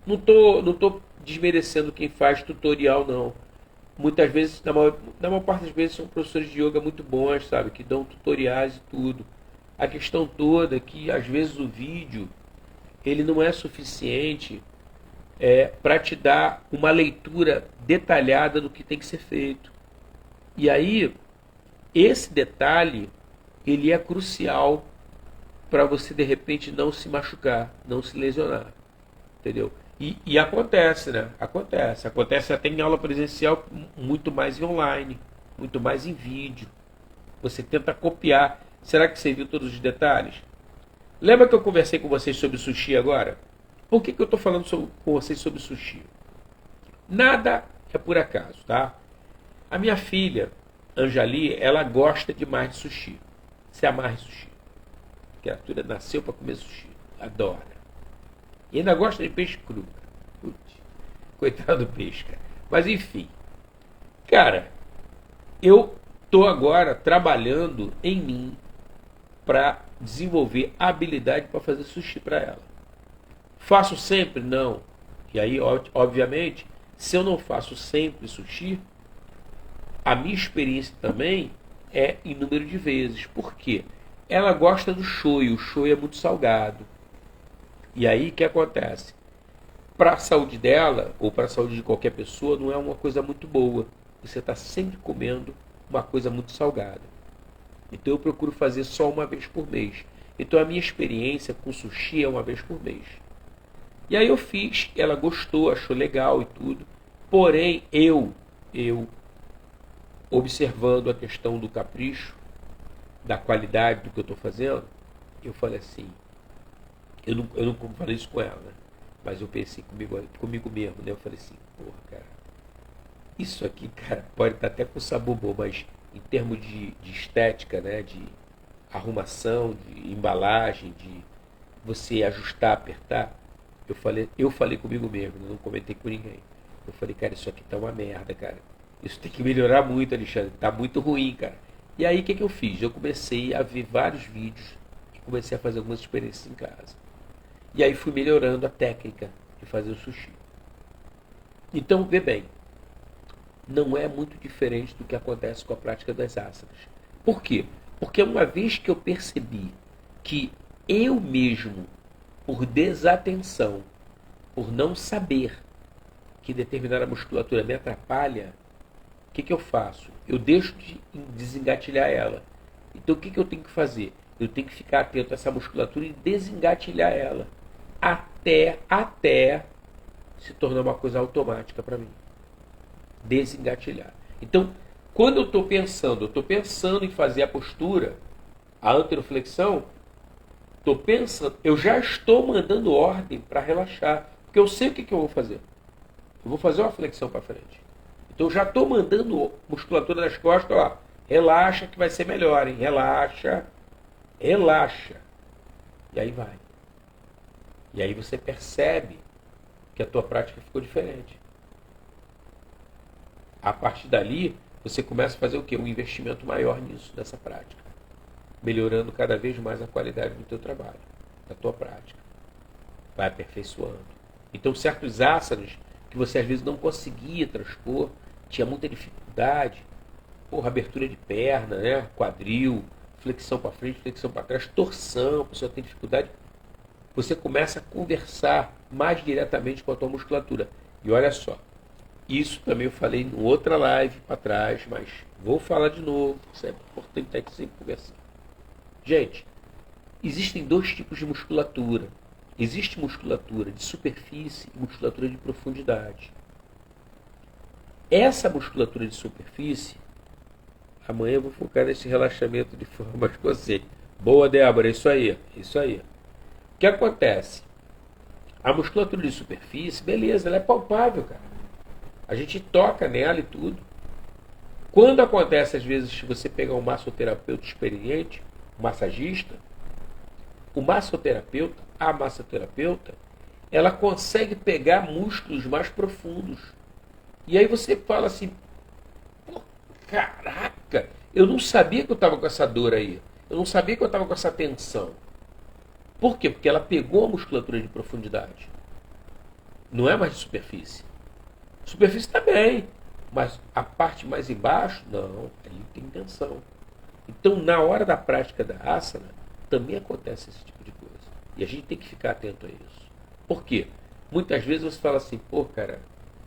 não tô desmerecendo quem faz tutorial, não. Muitas vezes, na maior parte das vezes, são professores de yoga muito bons, sabe? Que dão tutoriais e tudo. A questão toda é que, às vezes, o vídeo, ele não é suficiente para te dar uma leitura detalhada do que tem que ser feito. E aí, esse detalhe, ele é crucial para você, de repente, não se machucar, não se lesionar. Entendeu? E acontece, né? Acontece até em aula presencial, muito mais em online, muito mais em vídeo. Você tenta copiar. Será que você viu todos os detalhes? Lembra que eu conversei com vocês sobre sushi agora? Por que eu estou falando com vocês sobre sushi? Nada é por acaso, tá? A minha filha, Anjali, ela gosta demais de sushi. Se amarra em sushi. A criatura nasceu para comer sushi. Adora. E ainda gosta de peixe cru. Putz, coitado do peixe, cara. Mas enfim. Cara, eu estou agora trabalhando em mim para desenvolver habilidade para fazer sushi para ela. Faço sempre? Não. E aí, obviamente, se eu não faço sempre sushi, a minha experiência também é em número de vezes. Por quê? Ela gosta do shoyu. O shoyu é muito salgado. E aí, o que acontece? Para a saúde dela, ou para a saúde de qualquer pessoa, não é uma coisa muito boa. Você está sempre comendo uma coisa muito salgada. Então eu procuro fazer só uma vez por mês. Então a minha experiência com sushi é uma vez por mês. E aí eu fiz, ela gostou, achou legal e tudo. Porém, eu observando a questão do capricho, da qualidade do que eu estou fazendo, eu falei assim, eu não falei isso com ela, né? Mas eu pensei comigo mesmo, né? Eu falei assim, porra, cara, isso aqui, cara, pode estar até com sabor bom, mas em termos de estética, né? De arrumação, de embalagem, de você ajustar, apertar, eu falei comigo mesmo, não comentei com ninguém. Eu falei, cara, isso aqui tá uma merda, cara. Isso tem que melhorar muito, Alexandre. Tá muito ruim, cara. E aí, o que eu fiz? Eu comecei a ver vários vídeos e comecei a fazer algumas experiências em casa. E aí fui melhorando a técnica de fazer o sushi. Então, vê bem, não é muito diferente do que acontece com a prática das asanas. Por quê? Porque uma vez que eu percebi que eu mesmo, por desatenção, por não saber que determinada musculatura me atrapalha, o que eu faço? Eu deixo de desengatilhar ela. Então o que eu tenho que fazer? Eu tenho que ficar atento a essa musculatura e desengatilhar ela. Até se tornar uma coisa automática para mim. Desengatilhar. Então, quando eu estou pensando em fazer a postura, a anteroflexão, eu já estou mandando ordem para relaxar. Porque eu sei o que eu vou fazer. Eu vou fazer uma flexão para frente. Então eu já estou mandando musculatura das costas, ó, relaxa que vai ser melhor, hein? Relaxa. E aí vai. E aí você percebe que a tua prática ficou diferente. A partir dali, você começa a fazer o quê? Um investimento maior nisso, nessa prática. Melhorando cada vez mais a qualidade do teu trabalho, da tua prática. Vai aperfeiçoando. Então certos asanas que você às vezes não conseguia transpor, tinha muita dificuldade, abertura de perna, né? Quadril, flexão para frente, flexão para trás, torção, a pessoa tem dificuldade, você começa a conversar mais diretamente com a tua musculatura. E olha só, isso também eu falei em outra live para trás, mas vou falar de novo, isso é importante estar aqui sempre conversando. Gente, existem dois tipos de musculatura. Existe musculatura de superfície e musculatura de profundidade. Essa musculatura de superfície, amanhã eu vou focar nesse relaxamento de forma com você. Boa, Débora, isso aí, isso aí. O que acontece? A musculatura de superfície, beleza, ela é palpável, cara. A gente toca nela e tudo. Quando acontece, às vezes, você pegar um massoterapeuta experiente, um massagista, o massoterapeuta, a massoterapeuta, ela consegue pegar músculos mais profundos. E aí você fala assim, pô, caraca, eu não sabia que eu estava com essa dor aí. Eu não sabia que eu estava com essa tensão. Por quê? Porque ela pegou a musculatura de profundidade. Não é mais de superfície. Superfície também, mas a parte mais embaixo, não, ali tem tensão. Então, na hora da prática da asana, também acontece esse tipo de coisa. E a gente tem que ficar atento a isso. Por quê? Muitas vezes você fala assim, pô, cara,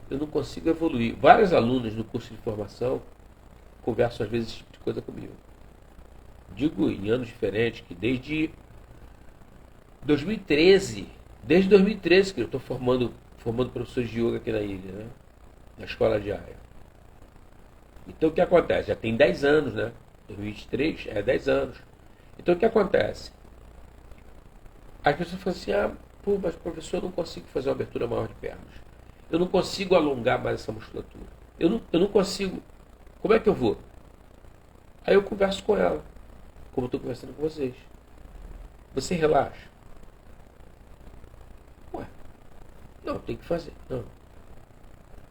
eu não consigo evoluir. Vários alunos no curso de formação conversam às vezes esse tipo de coisa comigo. Digo em anos diferentes, que desde 2013 que eu estou formando professores de yoga aqui na ilha, né? Na escola diária. Então o que acontece? Já tem 10 anos, né? 2023 é 10 anos. Então o que acontece? As pessoas falam assim, pô, mas professor, eu não consigo fazer uma abertura maior de pernas. Eu não consigo alongar mais essa musculatura. Eu não consigo. Como é que eu vou? Aí eu converso com ela, como eu estou conversando com vocês. Você relaxa. Ué, não, tem que fazer. Não.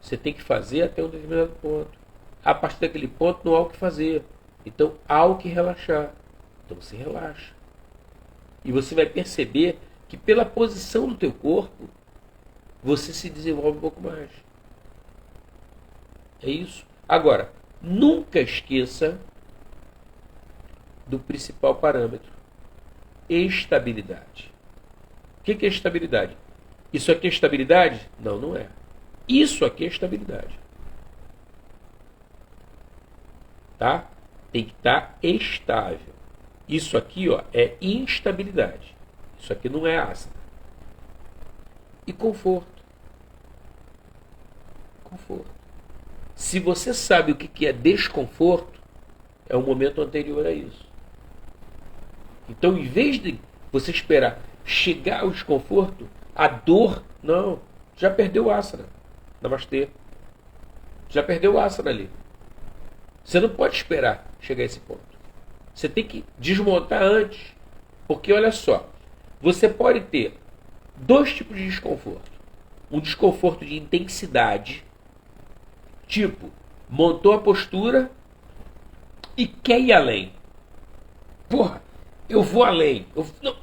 Você tem que fazer até um determinado ponto. A partir daquele ponto não há o que fazer. Então há o que relaxar. Então você relaxa. E você vai perceber que pela posição do teu corpo, você se desenvolve um pouco mais. É isso. Agora, nunca esqueça do principal parâmetro. Estabilidade. O que é estabilidade? Isso aqui é estabilidade? Não, não é. Isso aqui é estabilidade. Tá? Tem que estar estável. Isso aqui, ó, é instabilidade. Isso aqui não é asana. E conforto. Conforto. Se você sabe o que é desconforto, é o momento anterior a isso. Então, em vez de você esperar chegar ao desconforto, a dor, não, já perdeu o asana. Namastê. Já perdeu o asana ali. Você não pode esperar chegar a esse ponto. Você tem que desmontar antes. Porque, olha só, você pode ter dois tipos de desconforto. Um desconforto de intensidade, tipo, montou a postura e quer ir além. Porra, eu vou além. Não.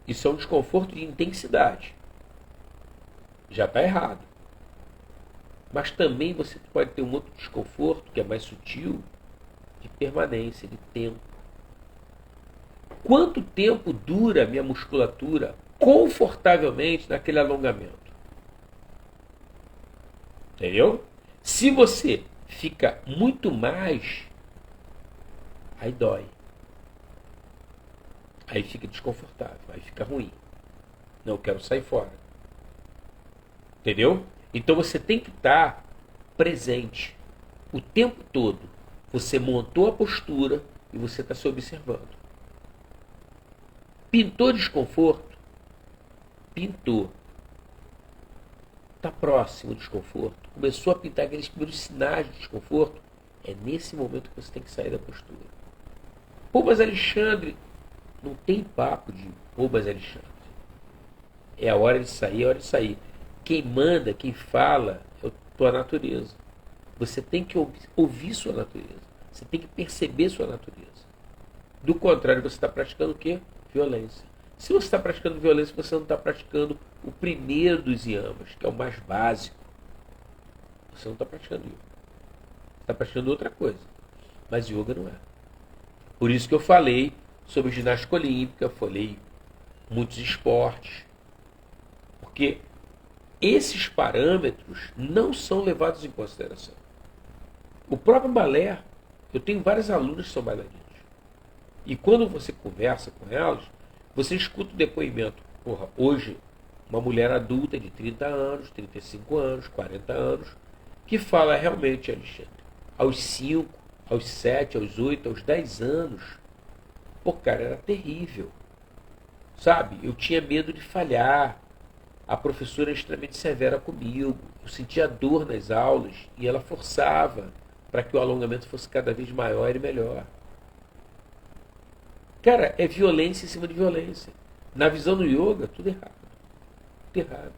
Isso é um desconforto de intensidade. Já está errado. Mas também você pode ter um outro desconforto, que é mais sutil, de permanência, de tempo. Quanto tempo dura a minha musculatura confortavelmente naquele alongamento? Entendeu? Se você fica muito mais, aí dói. Aí fica desconfortável, aí fica ruim. Não, eu quero sair fora. Entendeu? Então você tem que estar presente o tempo todo. Você montou a postura e você está se observando. Pintou desconforto? Pintou. Está próximo do desconforto. Começou a pintar aqueles primeiros sinais de desconforto. É nesse momento que você tem que sair da postura. Pô, mas Alexandre, não tem papo de pô, mas Alexandre. É a hora de sair, é a hora de sair. Quem manda, quem fala, é a tua natureza. Você tem que ouvir sua natureza. Você tem que perceber sua natureza. Do contrário, você está praticando o quê? Violência. Se você está praticando violência, você não está praticando o primeiro dos yamas, que é o mais básico. Você não está praticando yoga. Você está praticando outra coisa. Mas yoga não é. Por isso que eu falei sobre ginástica olímpica, falei muitos esportes, porque esses parâmetros não são levados em consideração. O próprio balé, eu tenho várias alunas que são bailarinas. E quando você conversa com elas, você escuta o depoimento. Porra, hoje, uma mulher adulta de 30 anos, 35 anos, 40 anos, que fala realmente, Alexandre, aos 5, aos 7, aos 8, aos 10 anos, pô, cara, era terrível. Sabe? Eu tinha medo de falhar. A professora era extremamente severa comigo. Eu sentia dor nas aulas e ela forçava para que o alongamento fosse cada vez maior e melhor. Cara, é violência em cima de violência. Na visão do yoga, tudo errado. Tudo errado.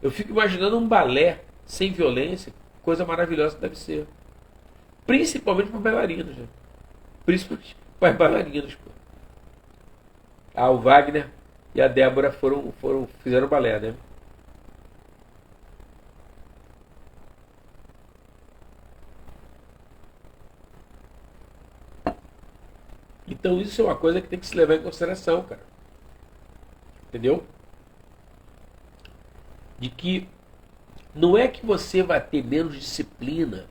Eu fico imaginando um balé sem violência, coisa maravilhosa que deve ser. Principalmente para bailarinos, né? Principalmente para as bailarinas, pô. Ah, o Wagner e a Débora fizeram balé, né? Então isso é uma coisa que tem que se levar em consideração, cara. Entendeu? De que não é que você vai ter menos disciplina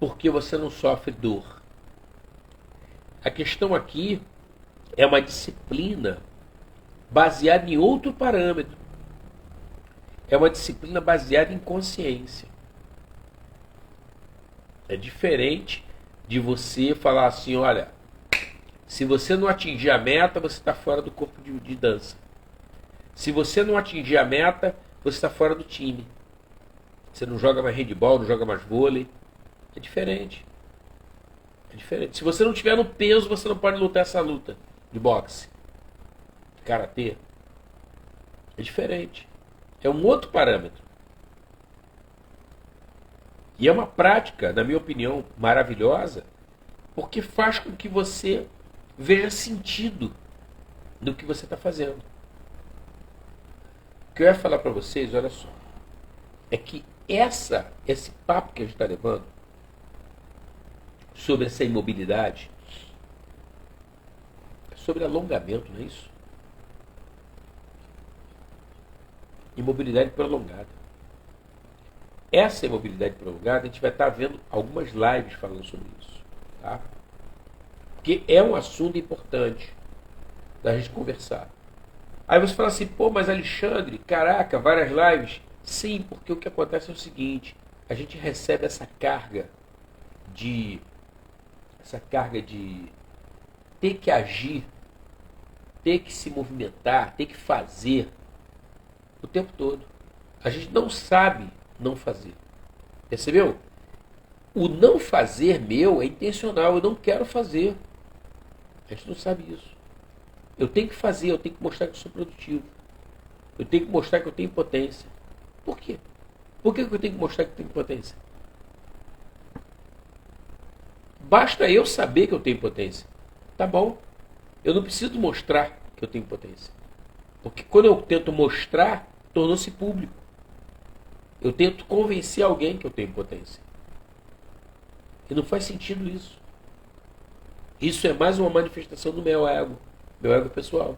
porque você não sofre dor. A questão aqui é uma disciplina baseada em outro parâmetro. É uma disciplina baseada em consciência. É diferente de você falar assim, olha, se você não atingir a meta, você está fora do corpo de dança. Se você não atingir a meta, você está fora do time. Você não joga mais handball, não joga mais vôlei. É diferente. É diferente. Se você não estiver no peso, você não pode lutar essa luta de boxe, de karatê. É diferente. É um outro parâmetro. E é uma prática, na minha opinião, maravilhosa, porque faz com que você veja sentido no que você está fazendo. O que eu ia falar para vocês, olha só, é que esse papo que a gente está levando sobre essa imobilidade, é sobre alongamento, não é isso? Imobilidade prolongada. Essa imobilidade prolongada, a gente vai estar vendo algumas lives falando sobre isso. Tá? Porque é um assunto importante da gente conversar. Aí você fala assim, pô, mas Alexandre, caraca, várias lives. Sim, porque o que acontece é o seguinte, a gente recebe essa carga de ter que agir, ter que se movimentar, ter que fazer o tempo todo. A gente não sabe não fazer. Percebeu? O não fazer meu é intencional, eu não quero fazer. A gente não sabe isso. Eu tenho que fazer, eu tenho que mostrar que eu sou produtivo. Eu tenho que mostrar que eu tenho potência. Por quê? Por que eu tenho que mostrar que eu tenho potência? Basta eu saber que eu tenho potência. Tá bom. Eu não preciso mostrar que eu tenho potência. Porque quando eu tento mostrar, tornou-se público. Eu tento convencer alguém que eu tenho potência. E não faz sentido isso. Isso é mais uma manifestação do meu ego pessoal.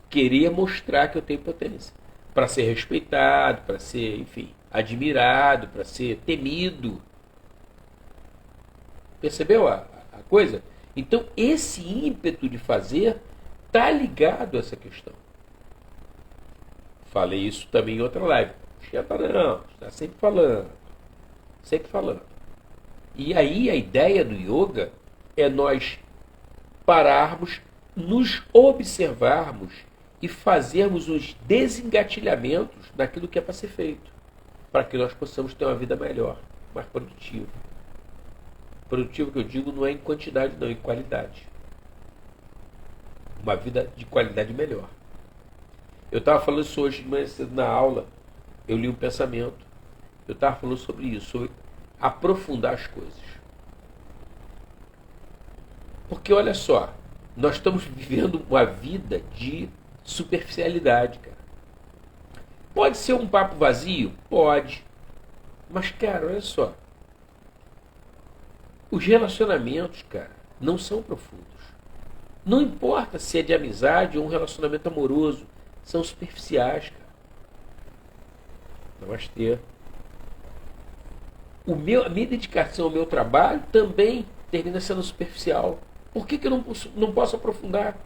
Querer mostrar que eu tenho potência. Para ser respeitado, para ser, enfim, admirado, para ser temido. Percebeu a coisa? Então, esse ímpeto de fazer está ligado a essa questão. Falei isso também em outra live. Esquenta não, está sempre falando. Sempre falando. E aí a ideia do yoga é nós pararmos, nos observarmos e fazermos os desengatilhamentos daquilo que é para ser feito. Para que nós possamos ter uma vida melhor, mais produtiva. Produtivo que eu digo não é em quantidade, não, em qualidade. Uma vida de qualidade melhor. Eu estava falando isso hoje de manhã cedo na aula. Eu li um pensamento. Eu estava falando sobre isso, sobre aprofundar as coisas. Porque olha só, nós estamos vivendo uma vida de superficialidade, cara. Pode ser um papo vazio? Pode. Mas, cara, olha só. Os relacionamentos, cara, não são profundos. Não importa se é de amizade ou um relacionamento amoroso, são superficiais, cara. Namastê. A minha dedicação ao meu trabalho também termina sendo superficial. Por que eu não posso aprofundar?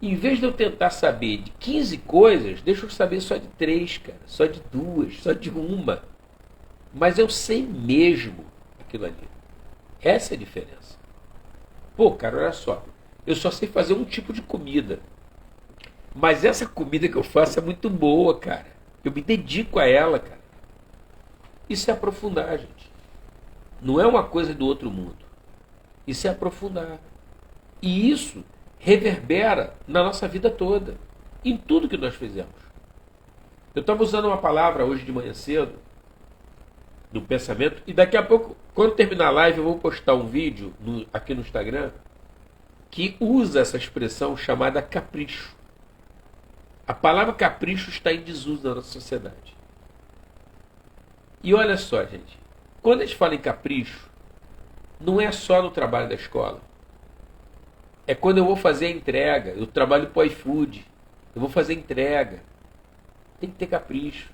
Em vez de eu tentar saber de 15 coisas, deixa eu saber só de 3, cara, só de 2, só de uma. Mas eu sei mesmo aquilo ali. Essa é a diferença. Pô, cara, olha só. Eu só sei fazer um tipo de comida. Mas essa comida que eu faço é muito boa, cara. Eu me dedico a ela, cara. Isso é aprofundar, gente. Não é uma coisa do outro mundo. Isso é aprofundar. E isso reverbera na nossa vida toda. Em tudo que nós fizemos. Eu estava usando uma palavra hoje de manhã cedo, no pensamento, e daqui a pouco, quando terminar a live, eu vou postar um vídeo aqui no Instagram que usa essa expressão chamada capricho. A palavra capricho está em desuso na nossa sociedade. E olha só, gente, quando a gente fala em capricho, não é só no trabalho da escola. É quando eu vou fazer a entrega, eu trabalho para o iFood, eu vou fazer entrega. Tem que ter capricho.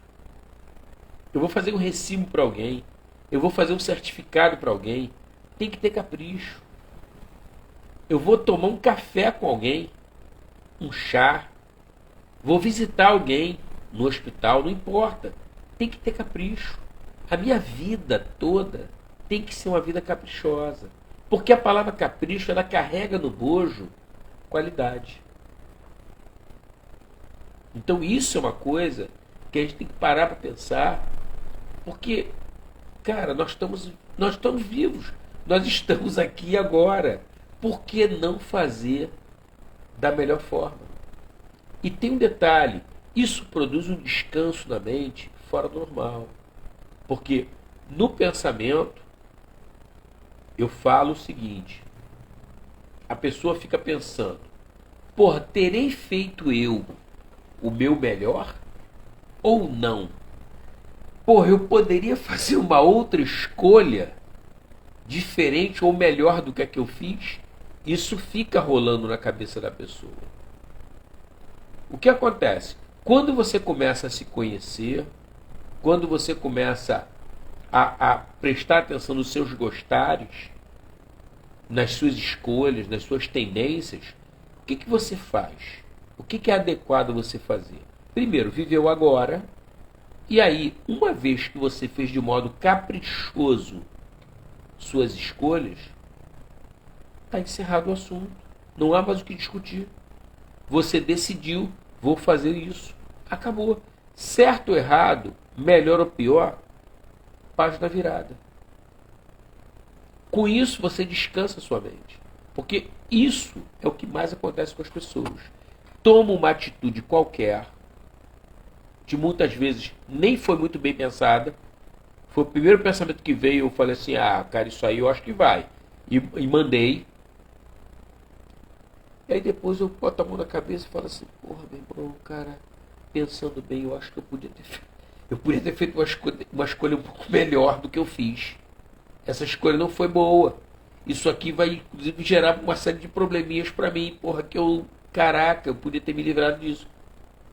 Eu vou fazer um recibo para alguém, eu vou fazer um certificado para alguém. Tem que ter capricho. Eu vou tomar um café com alguém, um chá, vou visitar alguém no hospital, não importa. Tem que ter capricho. A minha vida toda tem que ser uma vida caprichosa. Porque a palavra capricho, ela carrega no bojo qualidade. Então isso é uma coisa que a gente tem que parar para pensar. Porque, cara, nós estamos vivos. Nós estamos aqui agora. Por que não fazer da melhor forma? E tem um detalhe. Isso produz um descanso na mente fora do normal. Porque no pensamento, eu falo o seguinte. A pessoa fica pensando, porra, terei feito eu o meu melhor ou não? Porra, eu poderia fazer uma outra escolha diferente ou melhor do que a que eu fiz? Isso fica rolando na cabeça da pessoa. O que acontece? Quando você começa a se conhecer, quando você começa a prestar atenção nos seus gostares, nas suas escolhas, nas suas tendências, o que você faz? O que é adequado você fazer? Primeiro, viver o agora. E aí, uma vez que você fez de modo caprichoso suas escolhas, está encerrado o assunto. Não há mais o que discutir. Você decidiu, vou fazer isso. Acabou. Certo ou errado, melhor ou pior, página virada. Com isso, você descansa sua mente. Porque isso é o que mais acontece com as pessoas. Toma uma atitude qualquer, que muitas vezes nem foi muito bem pensada. Foi o primeiro pensamento que veio, eu falei assim, cara, isso aí eu acho que vai. E mandei. E aí depois eu boto a mão na cabeça e falo assim, porra, meu irmão, cara, pensando bem, eu acho que eu podia ter feito uma escolha um pouco melhor do que eu fiz. Essa escolha não foi boa. Isso aqui vai, inclusive, gerar uma série de probleminhas para mim. Porra, caraca, eu podia ter me livrado disso.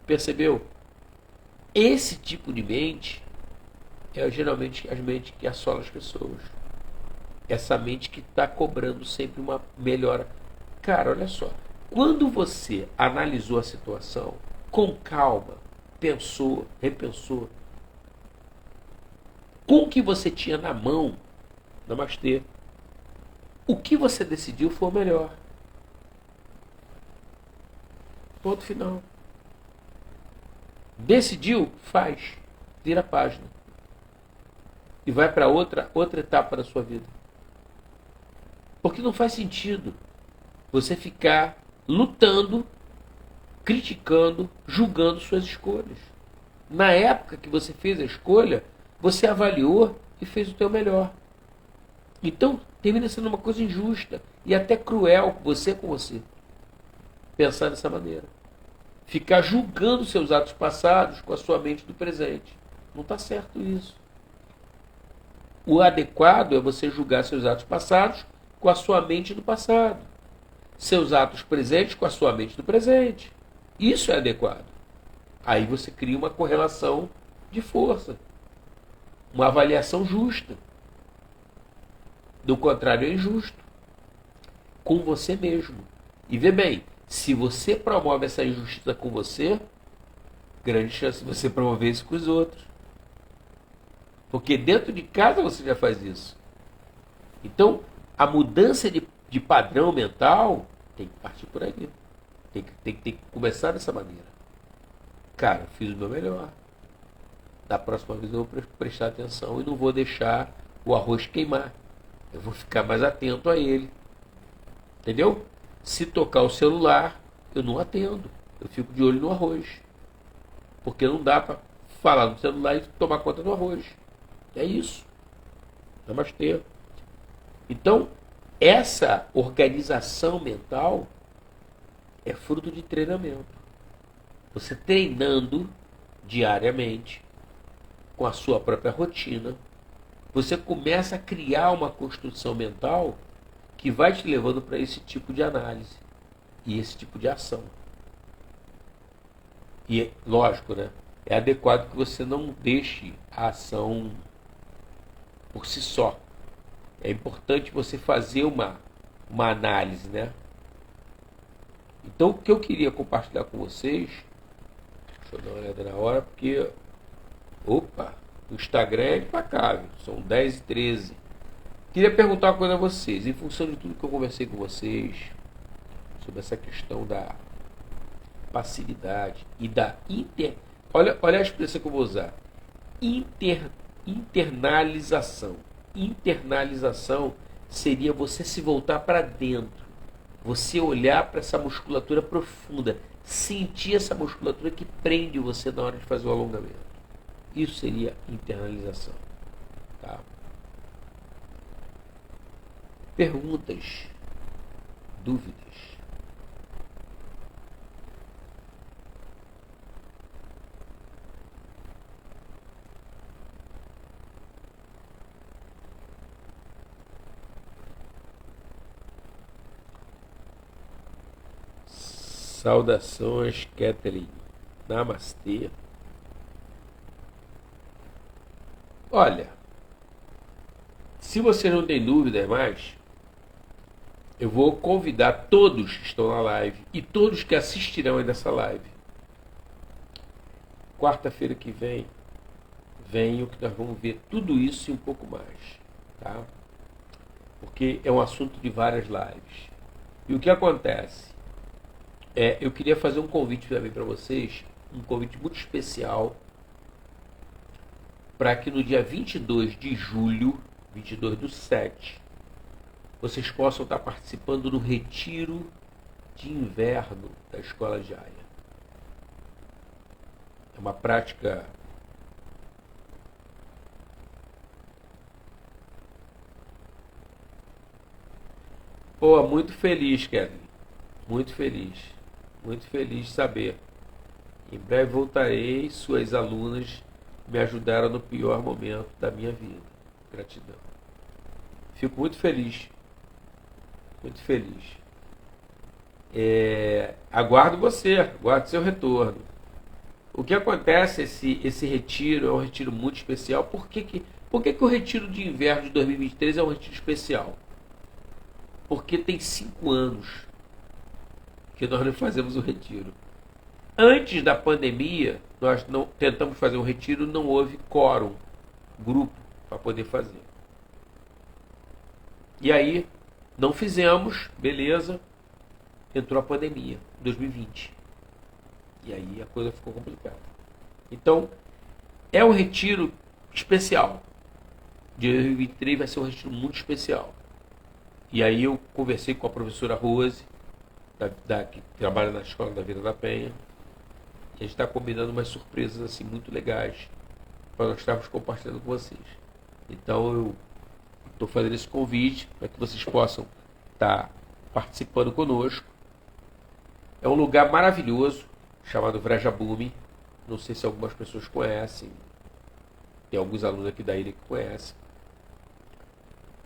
Percebeu? Esse tipo de mente é geralmente as mentes que assolam as pessoas. Essa mente que está cobrando sempre uma melhora. Cara, olha só. Quando você analisou a situação com calma, pensou, repensou, com o que você tinha na mão, namastê, o que você decidiu foi o melhor. Ponto final. Decidiu, faz. Vira a página. E vai para outra etapa da sua vida. Porque não faz sentido você ficar lutando, criticando, julgando suas escolhas. Na época que você fez a escolha, você avaliou e fez o teu melhor. Então, termina sendo uma coisa injusta e até cruel você com você. Pensar dessa maneira. Ficar julgando seus atos passados com a sua mente do presente. Não está certo isso. O adequado é você julgar seus atos passados com a sua mente do passado. Seus atos presentes com a sua mente do presente. Isso é adequado. Aí você cria uma correlação de força. Uma avaliação justa. Do contrário, é injusto. Com você mesmo. E vê bem, se você promove essa injustiça com você, grande chance de você promover isso com os outros. Porque dentro de casa você já faz isso. Então, a mudança de padrão mental tem que partir por aí. Tem que começar dessa maneira. Cara, eu fiz o meu melhor. Da próxima vez eu vou prestar atenção e não vou deixar o arroz queimar. Eu vou ficar mais atento a ele. Entendeu? Se tocar o celular, eu não atendo. Eu fico de olho no arroz. Porque não dá para falar no celular e tomar conta do arroz. É isso. Namastê. Então, essa organização mental é fruto de treinamento. Você treinando diariamente, com a sua própria rotina, você começa a criar uma construção mental que vai te levando para esse tipo de análise e esse tipo de ação. E, lógico, né? É adequado que você não deixe a ação por si só. É importante você fazer uma análise, né? Então, o que eu queria compartilhar com vocês, deixa eu dar uma olhada na hora, porque, opa, o Instagram é impecável, são 10h13. Queria perguntar uma coisa a vocês, em função de tudo que eu conversei com vocês, sobre essa questão da passividade e da olha a expressão que eu vou usar, internalização. Internalização seria você se voltar para dentro, você olhar para essa musculatura profunda, sentir essa musculatura que prende você na hora de fazer o alongamento. Isso seria internalização. Tá? Perguntas, dúvidas? Saudações, Kathleen. Namastê. Olha, se você não tem dúvidas mais, eu vou convidar todos que estão na live e todos que assistirão a essa live. Quarta-feira que vem, venham que nós vamos ver tudo isso e um pouco mais, tá? Porque é um assunto de várias lives. E o que acontece? Eu queria fazer um convite também para vocês, um convite muito especial, para que no dia 22 de julho, 22/7, vocês possam estar participando do retiro de inverno da Escola Jaya. É uma prática muito feliz, Kevin. Muito feliz. Muito feliz de saber. Em breve voltarei. Suas alunas me ajudaram no pior momento da minha vida. Gratidão. Fico muito feliz. Muito feliz. Aguardo você. Aguardo seu retorno. O que acontece, esse retiro é um retiro muito especial. Por que o retiro de inverno de 2023 é um retiro especial? Porque tem 5 anos que nós não fazemos o retiro. Antes da pandemia, nós não tentamos fazer um retiro, não houve quórum, grupo, para poder fazer. E aí, não fizemos, beleza, entrou a pandemia, 2020. E aí a coisa ficou complicada. Então, é um retiro especial. De 2023 vai ser um retiro muito especial. E aí eu conversei com a professora Rose, que trabalha na Escola da Vila da Penha. E a gente está combinando umas surpresas assim muito legais para nós estarmos compartilhando com vocês. Então eu estou fazendo esse convite para que vocês possam estar participando conosco. É um lugar maravilhoso chamado Vrajabhumi. Não sei se algumas pessoas conhecem. Tem alguns alunos aqui da ilha que conhecem.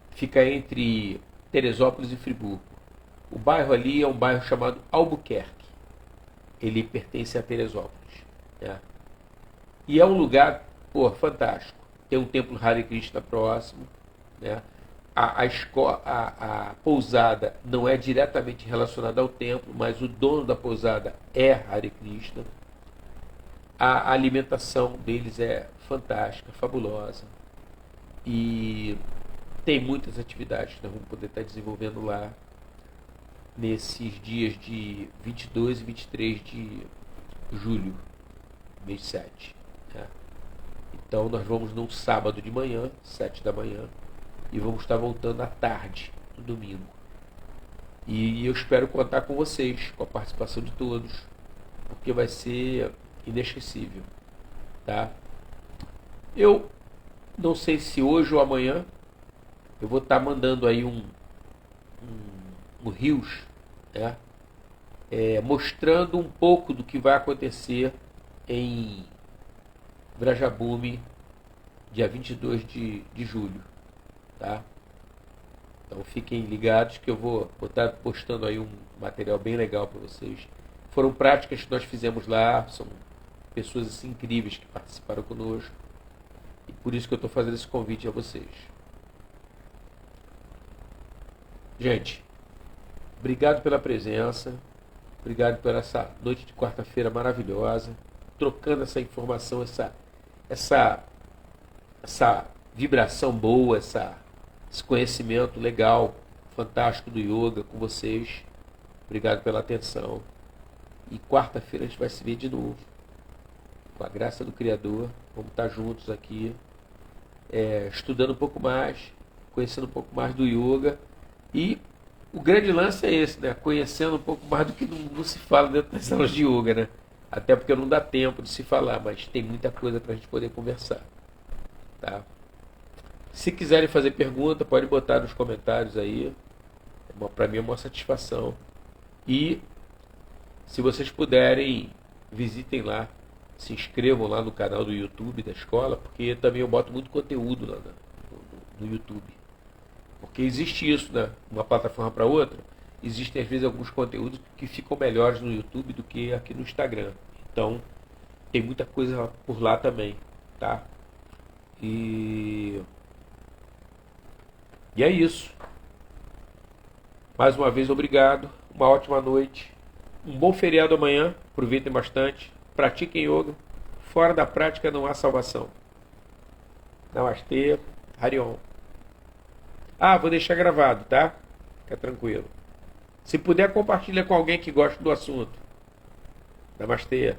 Fica entre Teresópolis e Friburgo. O bairro ali é um bairro chamado Albuquerque. Ele pertence a Teresópolis, né? E é um lugar, fantástico. Tem um templo Hare Krishna próximo, né? A pousada não é diretamente relacionada ao templo, mas o dono da pousada é Hare Krishna. A alimentação deles é fantástica, fabulosa. E tem muitas atividades que nós vamos poder estar desenvolvendo lá nesses dias de 22 e 23 de julho, mês 7. Né? Então nós vamos num sábado de manhã, 7 da manhã, e vamos estar voltando à tarde, no domingo. E eu espero contar com vocês, com a participação de todos, porque vai ser inesquecível. Tá? Eu não sei se hoje ou amanhã eu vou estar mandando aí um Rios, né? Mostrando um pouco do que vai acontecer em Vrajabume, dia 22 de julho. Tá? Então fiquem ligados que eu vou estar postando aí um material bem legal para vocês. Foram práticas que nós fizemos lá, são pessoas assim, incríveis que participaram conosco. E por isso que eu estou fazendo esse convite a vocês. Gente, obrigado pela presença, obrigado por essa noite de quarta-feira maravilhosa, trocando essa informação, essa vibração boa, esse conhecimento legal, fantástico do yoga com vocês. Obrigado pela atenção. E quarta-feira a gente vai se ver de novo. Com a graça do Criador, vamos estar juntos aqui, estudando um pouco mais, conhecendo um pouco mais do yoga. E o grande lance é esse, né? Conhecendo um pouco mais do que não se fala dentro das aulas de yoga, né? Até porque não dá tempo de se falar, mas tem muita coisa para a gente poder conversar. Tá? Se quiserem fazer pergunta, pode botar nos comentários aí. Para mim é uma satisfação. E se vocês puderem, visitem lá, se inscrevam lá no canal do YouTube da escola, porque também eu boto muito conteúdo lá no YouTube. Porque existe isso, né? Uma plataforma para outra, existem às vezes alguns conteúdos que ficam melhores no YouTube do que aqui no Instagram. Então, tem muita coisa por lá também, tá? E é isso. Mais uma vez, obrigado. Uma ótima noite. Um bom feriado amanhã. Aproveitem bastante. Pratiquem yoga. Fora da prática não há salvação. Namastê. Harion. Vou deixar gravado, tá? Fica tranquilo. Se puder, compartilha com alguém que gosta do assunto. Namastê.